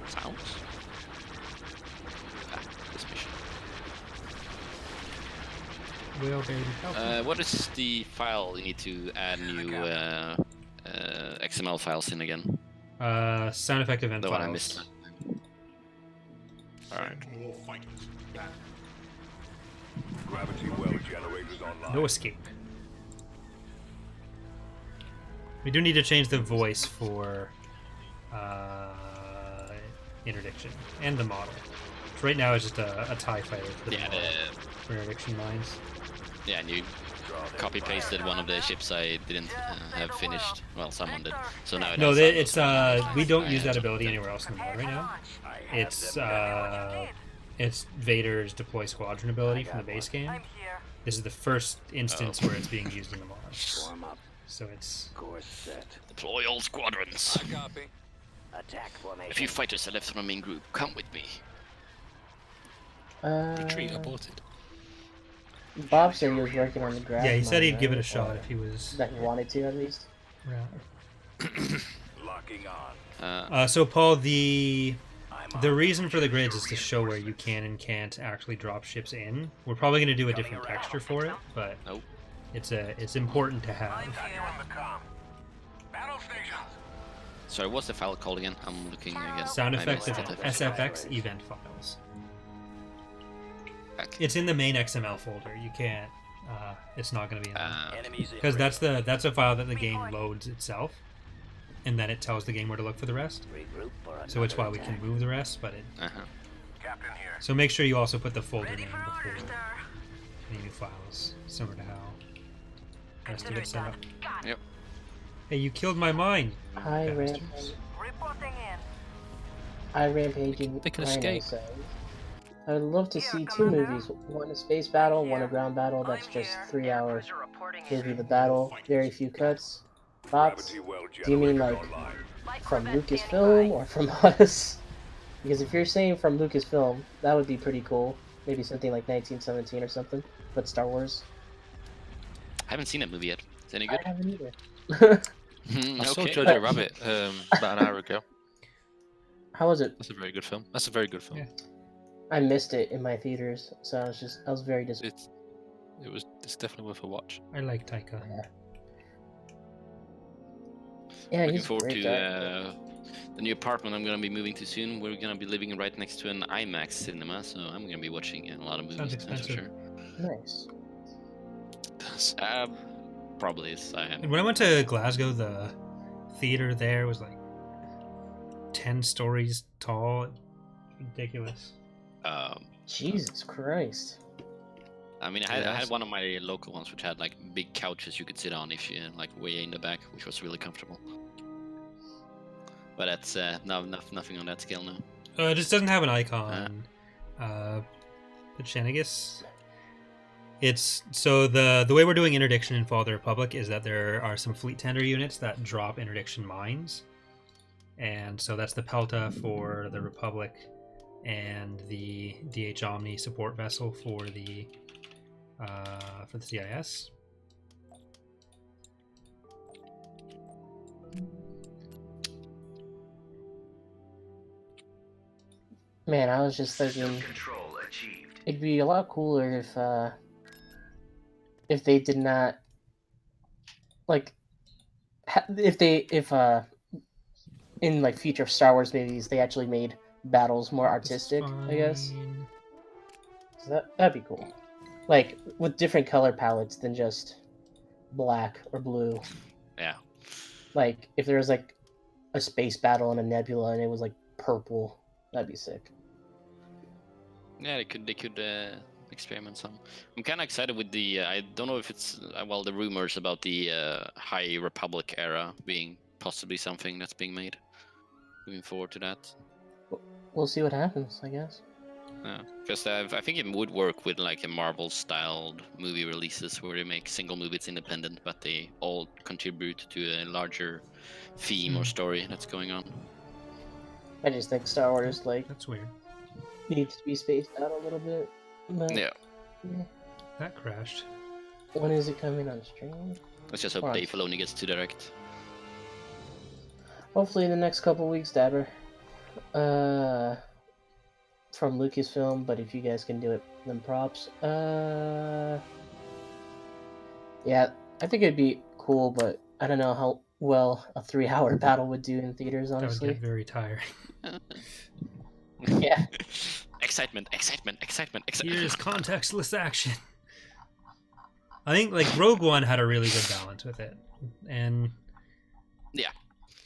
sounds? Will baby. Help. What is the file you need to add new XML files in again? Sound effect event The files. one I missed. Alright. More fighters. Gravity well generators online. No escape. We do need to change the voice for interdiction and the model. So right now it's just a TIE fighter for the Yeah, model for interdiction mines. yeah, and you copy pasted one of the ships I didn't have finished. Well, someone did. So now it No, has it's some- we don't I use that had ability something. anywhere else in the mod right now. It's Vader's deploy squadron ability from the base game. I'm here. This is the first instance where it's being used in the mod. Form up. So it's Course set. Deploy all squadrons. Copy. Attack formation. A few fighters are left from the main group. Come with me. Retreat aborted. Bob said he was working on the graph. yeah, he said he'd mod, give it a right? shot if he was. That he wanted to, at least. Locking on. So Paul, the reason for the grids is to show where you can and can't actually drop ships in. We're probably going to do a different texture for it, but Nope. it's important to have. I'm here. Battle stations. Sorry, what's the file called again? I'm looking again. Sound I effects missed of it. SFX event files. Okay. It's in the main XML folder. You can't. It's not going to be in there Enemies in because range. that's a file that the game loads itself, and then it tells the game where to look for the rest. Regroup for So it's why another we can attack. move the rest, but it. Uh-huh. Captain here. So make sure you also put the folder Ready name for orders, before sir. any new files, similar to how the rest of Consider it's set done. up. Got it. Yep. Hey, you killed my mine. Hi, Bastards. Reporting in. Hi, Rampaging. They can Rhino escape. says, I would love to see two movies. One a space battle, one a ground battle. That's I'm just here. 3 hours. Cruiser reporting Gives in. you the battle, very few cuts. Thoughts? Gravity well Do you mean generators like online. Light from Corvette Lucasfilm standing or from us? Because if you're saying from Lucasfilm, that would be pretty cool. Maybe something like 1917 or something, but Star Wars. I haven't seen that movie yet. Is it any I good? haven't either. I saw Okay. Jojo Rabbit about an hour ago. How was it? That's a very good film. That's a very good film. Yeah. I missed it in my theaters, so I was very disappointed. It's definitely worth a watch. I like Taika. Yeah, Looking he's a forward great to guy. the new apartment I'm gonna be moving to soon. We're gonna be living right next to an IMAX cinema, so I'm gonna be watching a lot of movies. Sounds That's for expensive. sure. Nice. Probably is. I And when I went to Glasgow, the theater there was like 10 stories tall. Ridiculous. Jesus Christ. I mean, I had one of my local ones which had like big couches you could sit on if you like way in the back, which was really comfortable. But that's nothing on that scale now. It just doesn't have an icon. The Chenegus. It's so the way we're doing interdiction in Fall of the Republic is that there are some fleet tender units that drop interdiction mines, and so that's the Pelta for the Republic, and the DH Omni support vessel for the CIS. Man, I was just thinking it'd be a lot cooler if they did not like if in like future Star Wars movies they actually made battles more artistic, I guess. Fine. So that'd be cool. Like with different color palettes than just black or blue. Yeah. Like if there was like a space battle and a nebula and it was like purple, that'd be sick. Yeah, they could experiment some. I'm kind of excited with the. I don't know if it's well the rumors about the High Republic era being possibly something that's being made. Looking forward to that. We'll see what happens, I guess. Because I think it would work with like a Marvel-styled movie releases where they make single movies independent, but they all contribute to a larger theme or story that's going on. I just think Star Wars like That's weird. needs to be spaced out a little bit. But, Yeah. yeah. That crashed. When is it coming on stream? Let's just hope Right. Dave Filoni gets to direct. Hopefully in the next couple weeks, Dabber. From Lucasfilm, but if you guys can do it, then props. Yeah, I think it'd be cool, but I don't know how well a 3-hour battle would do in theaters, That would honestly. get very tiring. Yeah. Excitement, excitement, excitement, excitement. Here's contextless action. I think like Rogue One had a really good balance with it, and Yeah.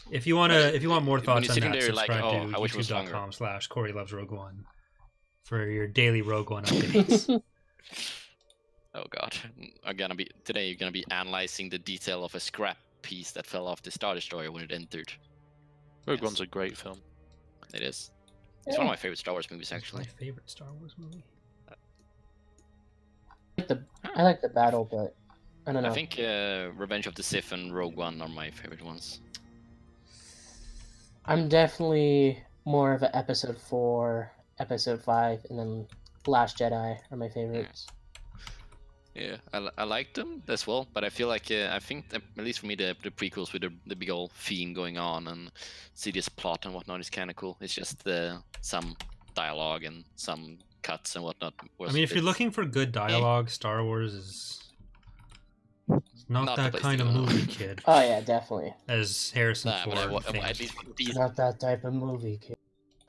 if you want more When thoughts you're on sitting that, there, like, subscribe oh, to I wish it was longer. youtube.com/Corey Loves Rogue One for your daily Rogue One updates. Oh god. Today you're gonna be analyzing the detail of a scrap piece that fell off the Star Destroyer when it entered. Rogue Yes. One's a great film. It is. It's one of my favorite Star Wars movies, It's my actually. favorite Star Wars movie. I like the battle, but I don't know. I think Revenge of the Sith and Rogue One are my favorite ones. I'm definitely more of an Episode 4, Episode 5, and then Last Jedi are my favorites. Yeah, I like them as well, but I feel like I think that, at least for me, the prequels with the big old theme going on and serious plot and whatnot is kind of cool. It's just some dialogue and some cuts and whatnot. I mean, if you're looking for good dialogue, Star Wars is not Not the that place kind to of go. movie, kid. Oh yeah, definitely. As Harrison Nah, but Ford at thinks. least these. Not that type of movie, kid.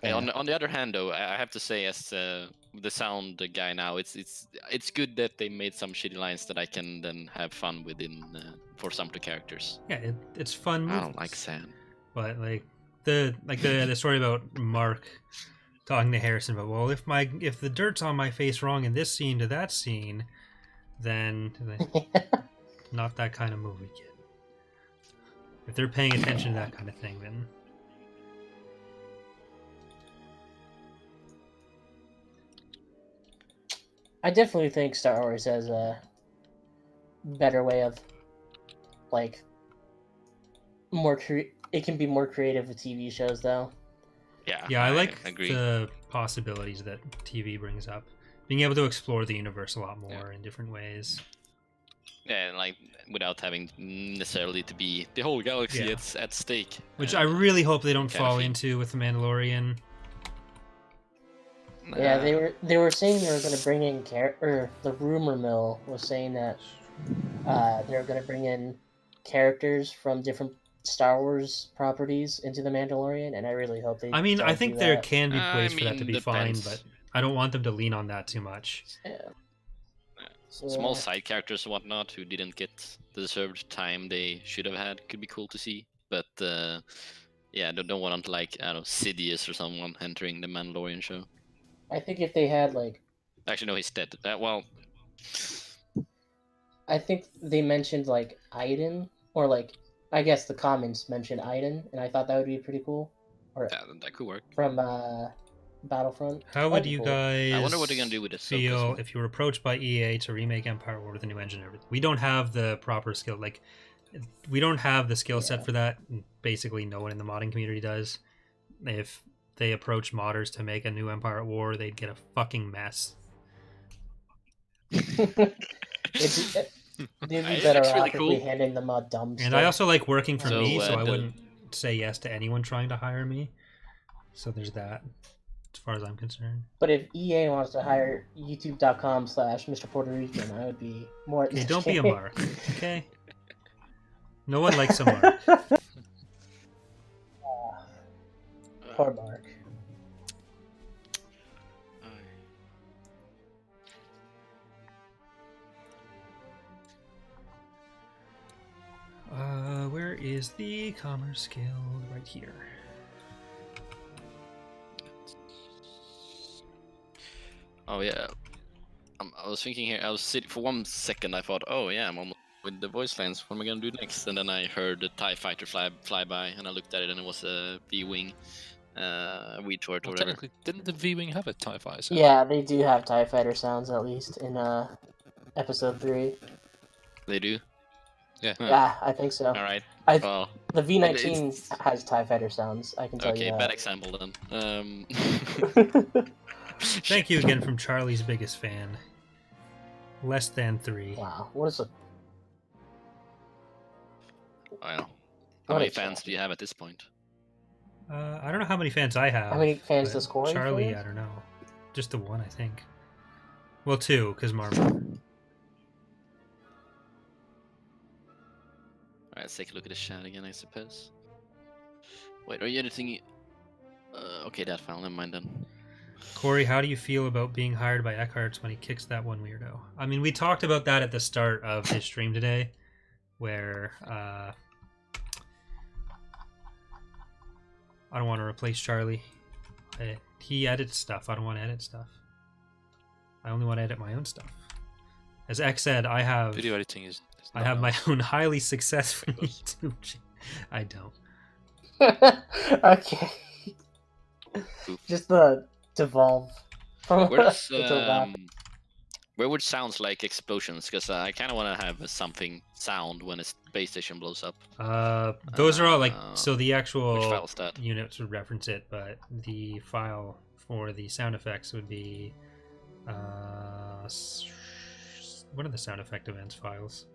On the other hand, though, I have to say, as the sound guy now, it's good that they made some shitty lines that I can then have fun with for some of the characters. Yeah, it's fun movie. I don't like Sam. But like the story about Mark talking to Harrison about, well, if the dirt's on my face wrong in this scene to that scene, then not that kind of movie, kid. If they're paying attention to that kind of thing, then I definitely think Star Wars has a better way of, like, it can be more creative with TV shows, though. Yeah, I like agree. the possibilities that TV brings up. Being able to explore the universe a lot more in different ways. Yeah, like without having necessarily to be the whole galaxy Yeah. at stake. Which I really hope they don't kind of fall thing. into with The Mandalorian. Yeah, they were saying they were going to bring in the rumor mill was saying that they were going to bring in characters from different Star Wars properties into the Mandalorian, and I really hope they. I mean, I don't think do there that. can be I place for that to mean, be fine, depends. but I don't want them to lean on that too much. Yeah. So, Small side characters and whatnot who didn't get the deserved time they should have had could be cool to see. But yeah, don't want them to, like, I don't know, Sidious or someone entering the Mandalorian show. I think if they had Actually, no, he's dead. Well, I think they mentioned like Iden, or I guess the comments mentioned Iden, and I thought that would be pretty cool. Or that could work. from Battlefront. How would That'd be you cool. guys I wonder what they're gonna do with Ahsoka as feel well. if you were approached by EA to remake Empire War with a new engine and everything? We don't have the proper skill. Like, we don't have the skill set for that. Basically, no one in the modding community does. If they approach modders to make a new Empire at War, they'd get a fucking mess. They'd be It's better really off if we cool. handed them a dumb And stuff. I also like working for So, me, so I the- wouldn't say yes to anyone trying to hire me. So there's that, as far as I'm concerned. But if EA wants to hire youtube.com/Mr. Puerto Rican, I would be more. Hey, don't be a mark, okay? No one likes a mark. Poor Mark. Where is the Commerce Guild? Right here. Oh yeah. I was thinking here. I was sitting for 1 second. I thought, oh yeah, I'm almost with the voice lines. What am I gonna do next? And then I heard the TIE fighter fly by, and I looked at it, and it was a V-wing, retort or Well, whatever. technically, didn't the V-wing have a TIE fighter? sound? Yeah, they do have TIE fighter sounds at least in episode 3. They do. Yeah. Huh. Yeah, I think so. All right. I Well, the V19 it's- has TIE fighter sounds. I can tell okay. you Bad that. example then. Thank you again from Charlie's biggest fan. Less than 3. Wow, what is a Wow. How What many a fans chat. do you have at this point? I don't know how many fans I have. How many fans but does Corey Charlie, have? I don't know. Just the one, I think. Well, 2, because Marvel. Let's take a look at the chat again, I suppose. Wait, are you editing? Okay, that file. Never mind then. Corey, how do you feel about being hired by Eckhart's when he kicks that one weirdo? I mean, we talked about that at the start of his stream today, where I don't want to replace Charlie. He edits stuff. I don't want to edit stuff. I only want to edit my own stuff. As X said, I have Video editing is. I have my own highly successful YouTube channel. I don't. Okay. Just the devolve. Where's, It's a lap. where would sounds like explosions? Because I kind of want to have something sound when a base station blows up. Those are all like so the Which actual file is that? units would reference it, but the file for the sound effects would be what are the sound effect events files?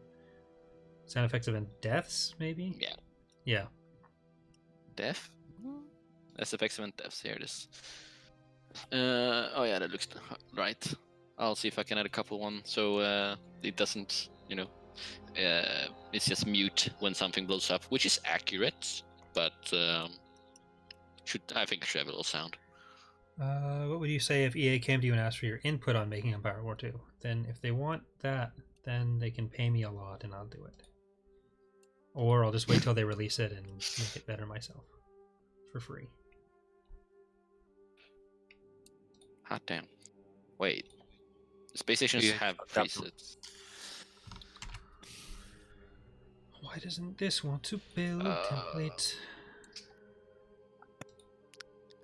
Sound effects event deaths, maybe? Yeah. Yeah. Death? SFX event deaths. Here it is. Oh yeah, that looks right. I'll see if I can add a couple one so it doesn't, you know, it's just mute when something blows up, which is accurate, but I think it should have a little sound. What would you say if EA came to you and asked for your input on making Empire War 2? Then if they want that, then they can pay me a lot and I'll do it. Or I'll just wait till they release it and make it better myself. For free. Hot damn. Wait. Space stations Yeah, have that- presets. Why doesn't this want to build a template?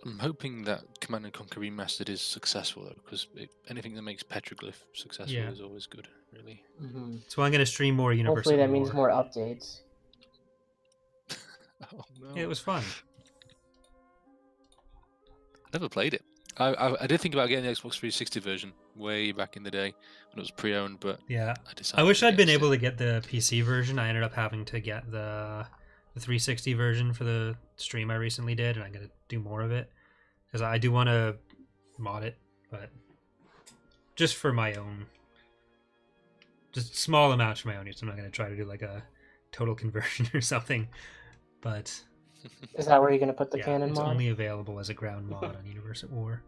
I'm hoping that Command and Conquer Remastered is successful though, because anything that makes Petroglyph successful Yeah. is always good, really. Mhm. So I'm going to stream more Universal Hopefully that means War. more updates. Oh no! It was fun. Never played it. I did think about getting the Xbox 360 version way back in the day when it was pre-owned, but Yeah. I decided. I wish I'd been able to get the PC version. I ended up having to get the 360 version for the stream I recently did, and I'm going to do more of it. Because I do want to mod it, but just for my own. Just small amounts for my own use. I'm not going to try to do like a total conversion or something. But Is that where you're gonna put the yeah, cannon it's mod? only available as a ground mod on Universe at War.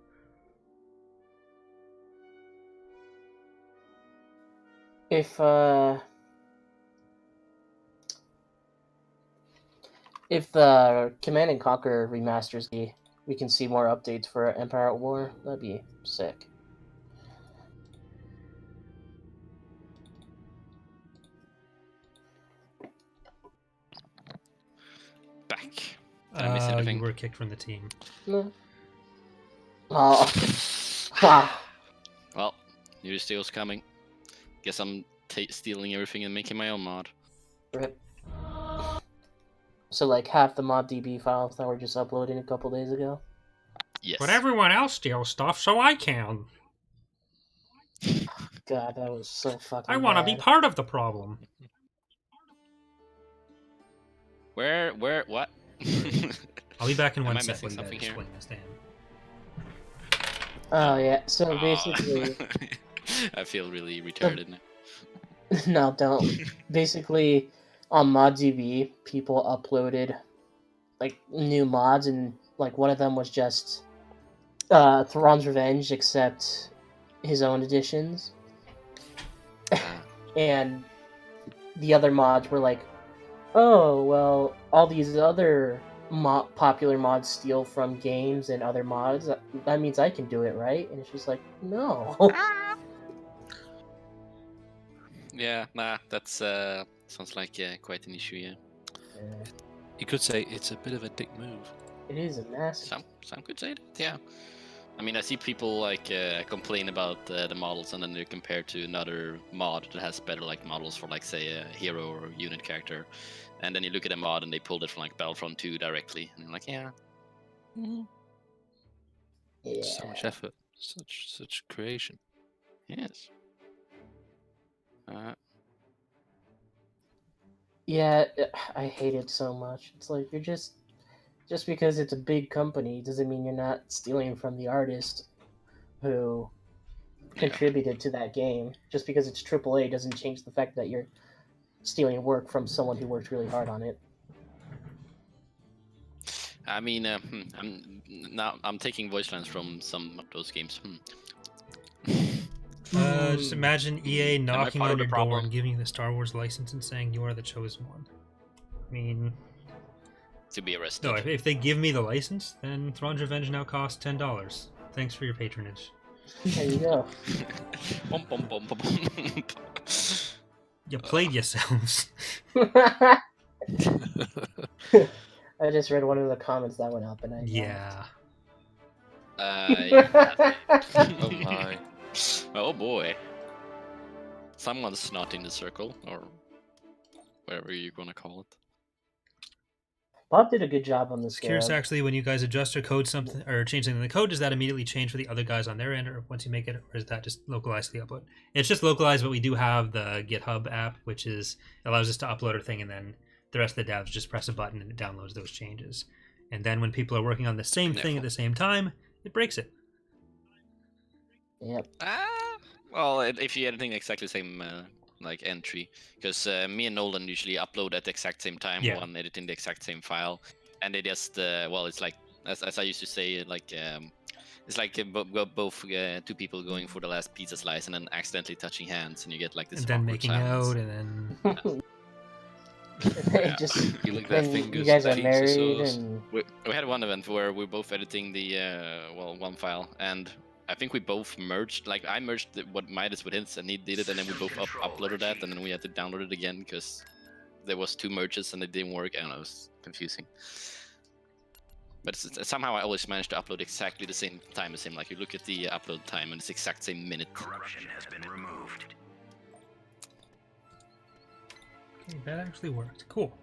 If the Command and Conquer remasters, we can see more updates for Empire at War. That'd be sick. Back. Did I miss anything? You were kicked from the team. No. Oh. Ah. Well, new steel's coming. Guess I'm stealing everything and making my own mod. Rip. So like half the mod DB files that were just uploaded a couple days ago. Yes. But everyone else steals stuff, so I can. God, that was so fucking. I want to be bad. part of the problem. Where? What? I'll be back in Am one I sec. missing While you something guys here? explain this to him. Oh yeah. So Aw. basically, I feel really retarded now. no, don't. Basically, on ModDB, people uploaded like new mods, and like one of them was just Thrawn's Revenge, except his own editions, and the other mods were like, oh well, all these other popular mods steal from games and other mods. That means I can do it, right? And it's just like, no. Yeah, nah, that's sounds like quite an issue. Yeah, You could say it's a bit of a dick move. It is a mess. some could say that. Yeah, I mean, I see people like complain about the models, and then they compare to another mod that has better like models for like say a hero or unit character, and then you look at a mod and they pulled it from like Battlefront 2 directly, and you're like, yeah. Yeah. So much effort, such creation. Yes. Yeah, I hate it so much. It's like you're just because it's a big company doesn't mean you're not stealing from the artist who contributed to that game. Just because it's AAA doesn't change the fact that you're stealing work from someone who worked really hard on it. I mean, I'm taking voice lines from some of those games. Just imagine EA knocking part on of the your door problem? and giving you the Star Wars license and saying you are the chosen one. I mean, To be arrested. no, if they give me the license, then Thrawn's Revenge now costs $10. Thanks for your patronage. There you go. Bum, bum, bum, bum, bum. You played yourselves. I just read one of the comments that went up, and I Yeah. Yeah. Oh my. Oh boy. Someone's not in the circle, or whatever you're gonna call it. Bob did a good job on this Just curious, game. actually, when you guys adjust or code something or change something in the code, does that immediately change for the other guys on their end, or once you make it, or is that just localized to the upload? It's just localized, but we do have the GitHub app, which allows us to upload a thing, and then the rest of the devs just press a button and it downloads those changes. And then when people are working on the same thing at the same time, it breaks it. Yep. Well, if you editing exactly the same like entry, because me and Nolan usually upload at the exact same time, Yeah. one editing the exact same file, and they just well, it's like as I used to say, like it's like both two people going for the last pizza slice and then accidentally touching hands, and you get like this And then awkward making silence. out, and then It just You lick their when fingers. you guys are pizza married sauce. and We had one event where we were both editing the one file, and I think we both merged. Like I merged what Midas with his, and he did it, and then we both uploaded that, and then we had to download it again because there was two merges and it didn't work. I don't know, it was confusing. But somehow I always managed to upload exactly the same time as him. Like you look at the upload time, and it's exact same minute. Corruption has been removed. okay, that actually worked. Cool.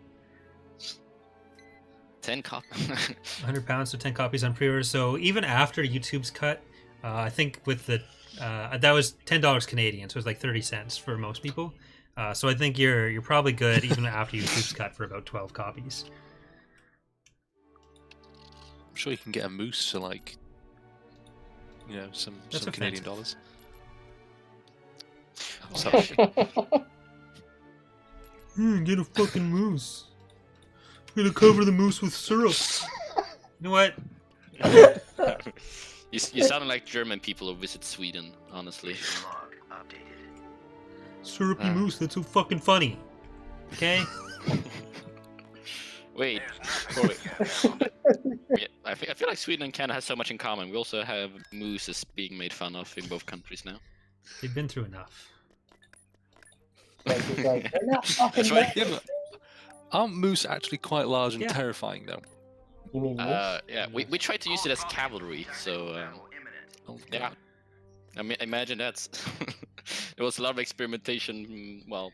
10 copies. £100 for 10 copies on pre-order. So even after YouTube's cut, I think with the that was $10 Canadian, so it was like 30 cents for most people. So I think you're probably good even after YouTube's cut for about 12 copies. I'm sure you can get a moose for like, you know, some That's Canadian offensive. dollars. Sorry. Get a fucking moose. I'm gonna cover the moose with syrup. You know what? You sound like German people who visit Sweden, honestly. Log updated. Syrupy moose, that's so fucking funny. Okay? Wait. Yeah, I feel like Sweden and Canada has so much in common. We also have mooses being made fun of in both countries now. They've been through enough. like, it's like, they're not fucking That's right. Yeah, but aren't moose actually quite large and Yeah. terrifying though? You mean Yeah, we tried to use it as cavalry, so Oh, yeah. God. I mean, imagine that. There was a lot of experimentation, well,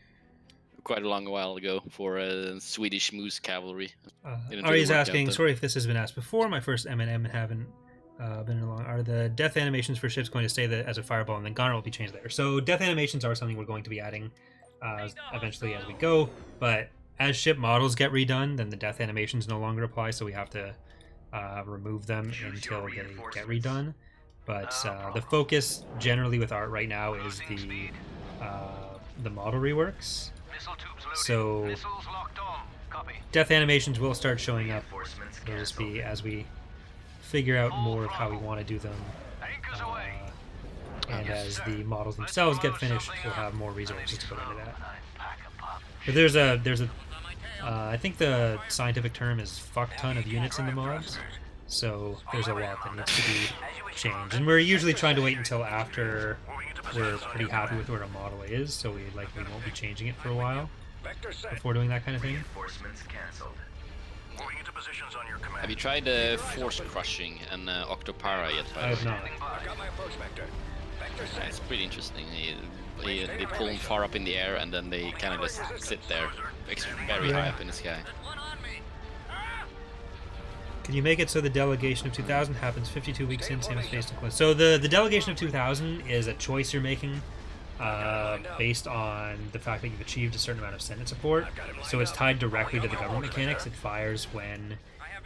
quite a long while ago for Swedish moose cavalry. Didn't really Ari's work out, asking, though. sorry if this has been asked before, my first M&M haven't been along. Are the death animations for ships going to stay as a fireball and then Gunner will be changed later? So death animations are something we're going to be adding eventually as we go, but as ship models get redone, then the death animations no longer apply, so we have to remove them until they get redone. But the focus generally with art right now is the model reworks. So death animations will start showing up. It'll just be as we figure out more of how we want to do them, and as the models themselves get finished, we'll have more resources to put into that. But there's a I think the scientific term is fuck ton of units in the mobs, so there's a lot that needs to be changed, and we're usually trying to wait until after we're pretty happy with where a model is, so we likely won't be changing it for a while before doing that kind of thing. Have you tried force crushing and Octopara yet? I have not. Yeah, it's pretty interesting. They pull them far up in the air and then they kind of just sit there, very high up in the sky. Can you make it so the delegation of 2000 happens 52 weeks in, same as Phase 2? So the delegation of 2000 is a choice you're making based on the fact that you've achieved a certain amount of Senate support. So it's tied directly to the government mechanics. It fires when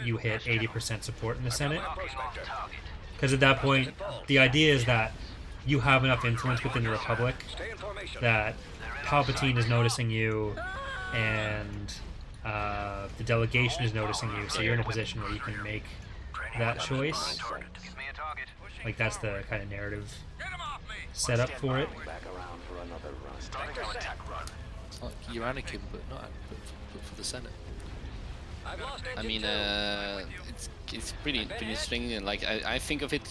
you hit 80% support in the Senate. Because at that point, the idea is that you have enough influence within the Republic that Palpatine is noticing you, and the delegation is noticing you, so you're in a position where you can make that choice. Like, that's the kind of narrative setup for it. Back around for another run. It's like you're Anakin, but not but for the Senate. I mean, it's pretty interesting. And like I think of it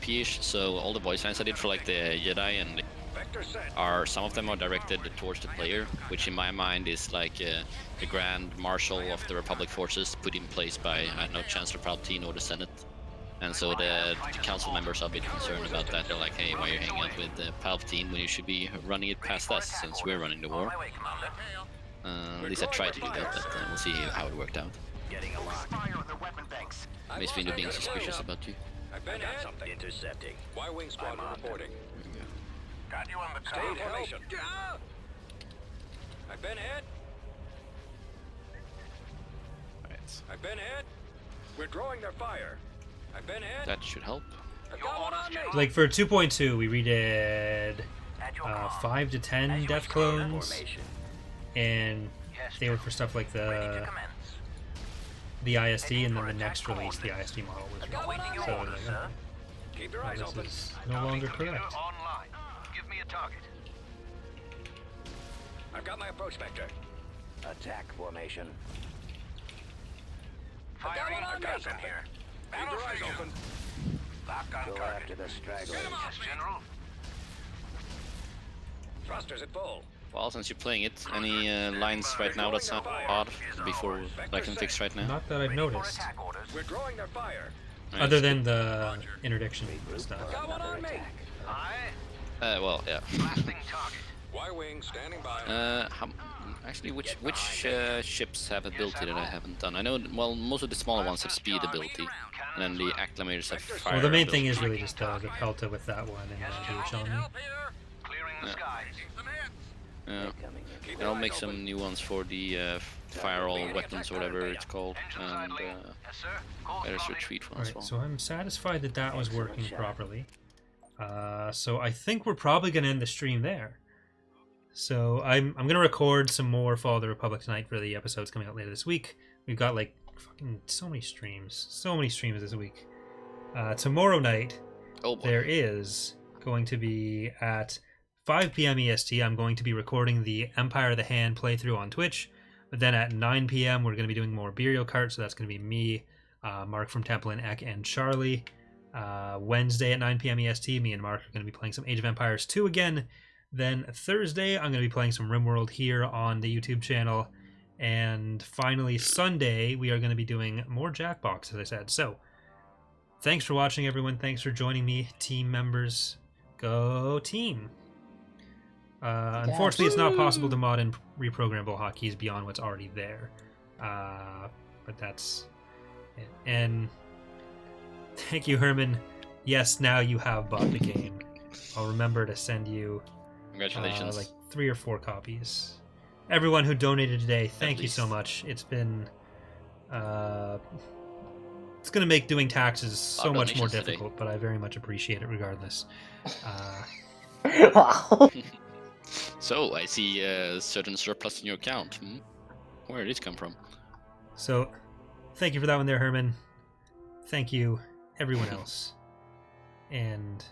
PH. So all the voice lines I did for like the Jedi and some of them are directed towards the player, which in my mind is like the Grand Marshal of the Republic forces put in place by I don't know Chancellor Palpatine or the Senate. And so the council members are a bit concerned about that. They're like, hey, why are you hanging out with Palpatine when you should be running it past us since we're running the war? At least I tried to do that, but we'll see how it worked out. Mace Windu being suspicious about you. I got something. Intercepting. Y-wing squadron reporting. Got you on the Stay in formation. I've been hit. Alright, I've been hit. We're drawing their fire. I've been hit. that should help. I've got one on me. Like for 2.2, we redid 5 to 10 Death Clones, and they were for stuff like the ISD, and then the next release, the ISD model was released. So like, okay, Keep your eyes this open. is no longer correct. Online. Give me a target. I've got my approach vector. Attack formation. Firing. one on I've got me. them here. Keep your eyes open. Lock on Go target. after the stragglers. Yes, General. Thrusters at full. Well, since you're playing it, any lines right now that's not odd before I can fix right now? Not that I've noticed, Attack orders. We're drawing their fire. Right. other than the interdiction stuff. Got one on me. Aye. Well, yeah. Blasting target. Y-wing standing by. Actually, which ships have ability that I haven't done? I know, well, most of the smaller ones have speed ability, and then the acclimators have fire Well, the main thing ability. is really just the Pelta with that one and the Dual Shaman. Clearing the Yeah. skies. Yeah. And I'll make some new ones for the firewall weapons or whatever it's called, and Yes, sir. Course there's copy. retreat one as Alright, well. so I'm satisfied that that was working properly. So I think we're probably going to end the stream there. So I'm going to record some more Fall of the Republic tonight for the episodes coming out later this week. We've got like fucking so many streams this week. Tomorrow night Oh boy. there is going to be at 5 p.m. EST. I'm going to be recording the Empire of the Hand playthrough on Twitch. But then at 9 p.m. we're going to be doing more Burial Cart, so that's going to be me, Mark from Temple and Ek, and Charlie. Wednesday at 9 p.m. EST, me and Mark are going to be playing some Age of Empires 2 again. Then Thursday, I'm going to be playing some RimWorld here on the YouTube channel. And finally, Sunday, we are going to be doing more Jackbox, as I said. So, thanks for watching, everyone. Thanks for joining me, team members. Go team! Unfortunately, it's not possible to mod in reprogrammable hotkeys beyond what's already there. But that's it. And thank you, Herman. Yes, now you have bought the game. I'll remember to send you Congratulations. like 3 or 4 copies. Everyone who donated today, thank you so least. much. It's been it's going to make doing taxes so much more donations today. difficult, but I very much appreciate it regardless. Wow. So, I see a certain surplus in your account. Where did this come from? So, thank you for that one there, Herman. Thank you, everyone else. And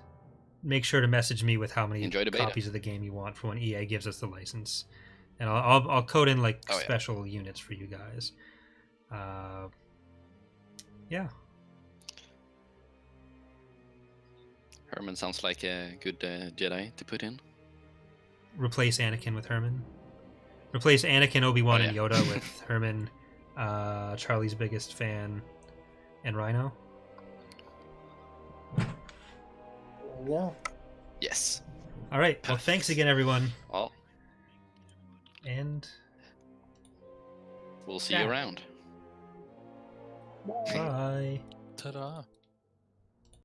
make sure to message me with how many Enjoy the beta. copies of the game you want for when EA gives us the license. And I'll code in like Oh, yeah. special units for you guys. Yeah. Herman sounds like a good Jedi to put in. Replace Anakin with Herman. Replace Anakin, Obi-Wan, Oh, and yeah. Yoda with Herman, Charlie's biggest fan, and Rhino. There we go. Yes. All right. Well, thanks again, everyone. Well, And we'll see Yeah. you around. bye. Ta-da.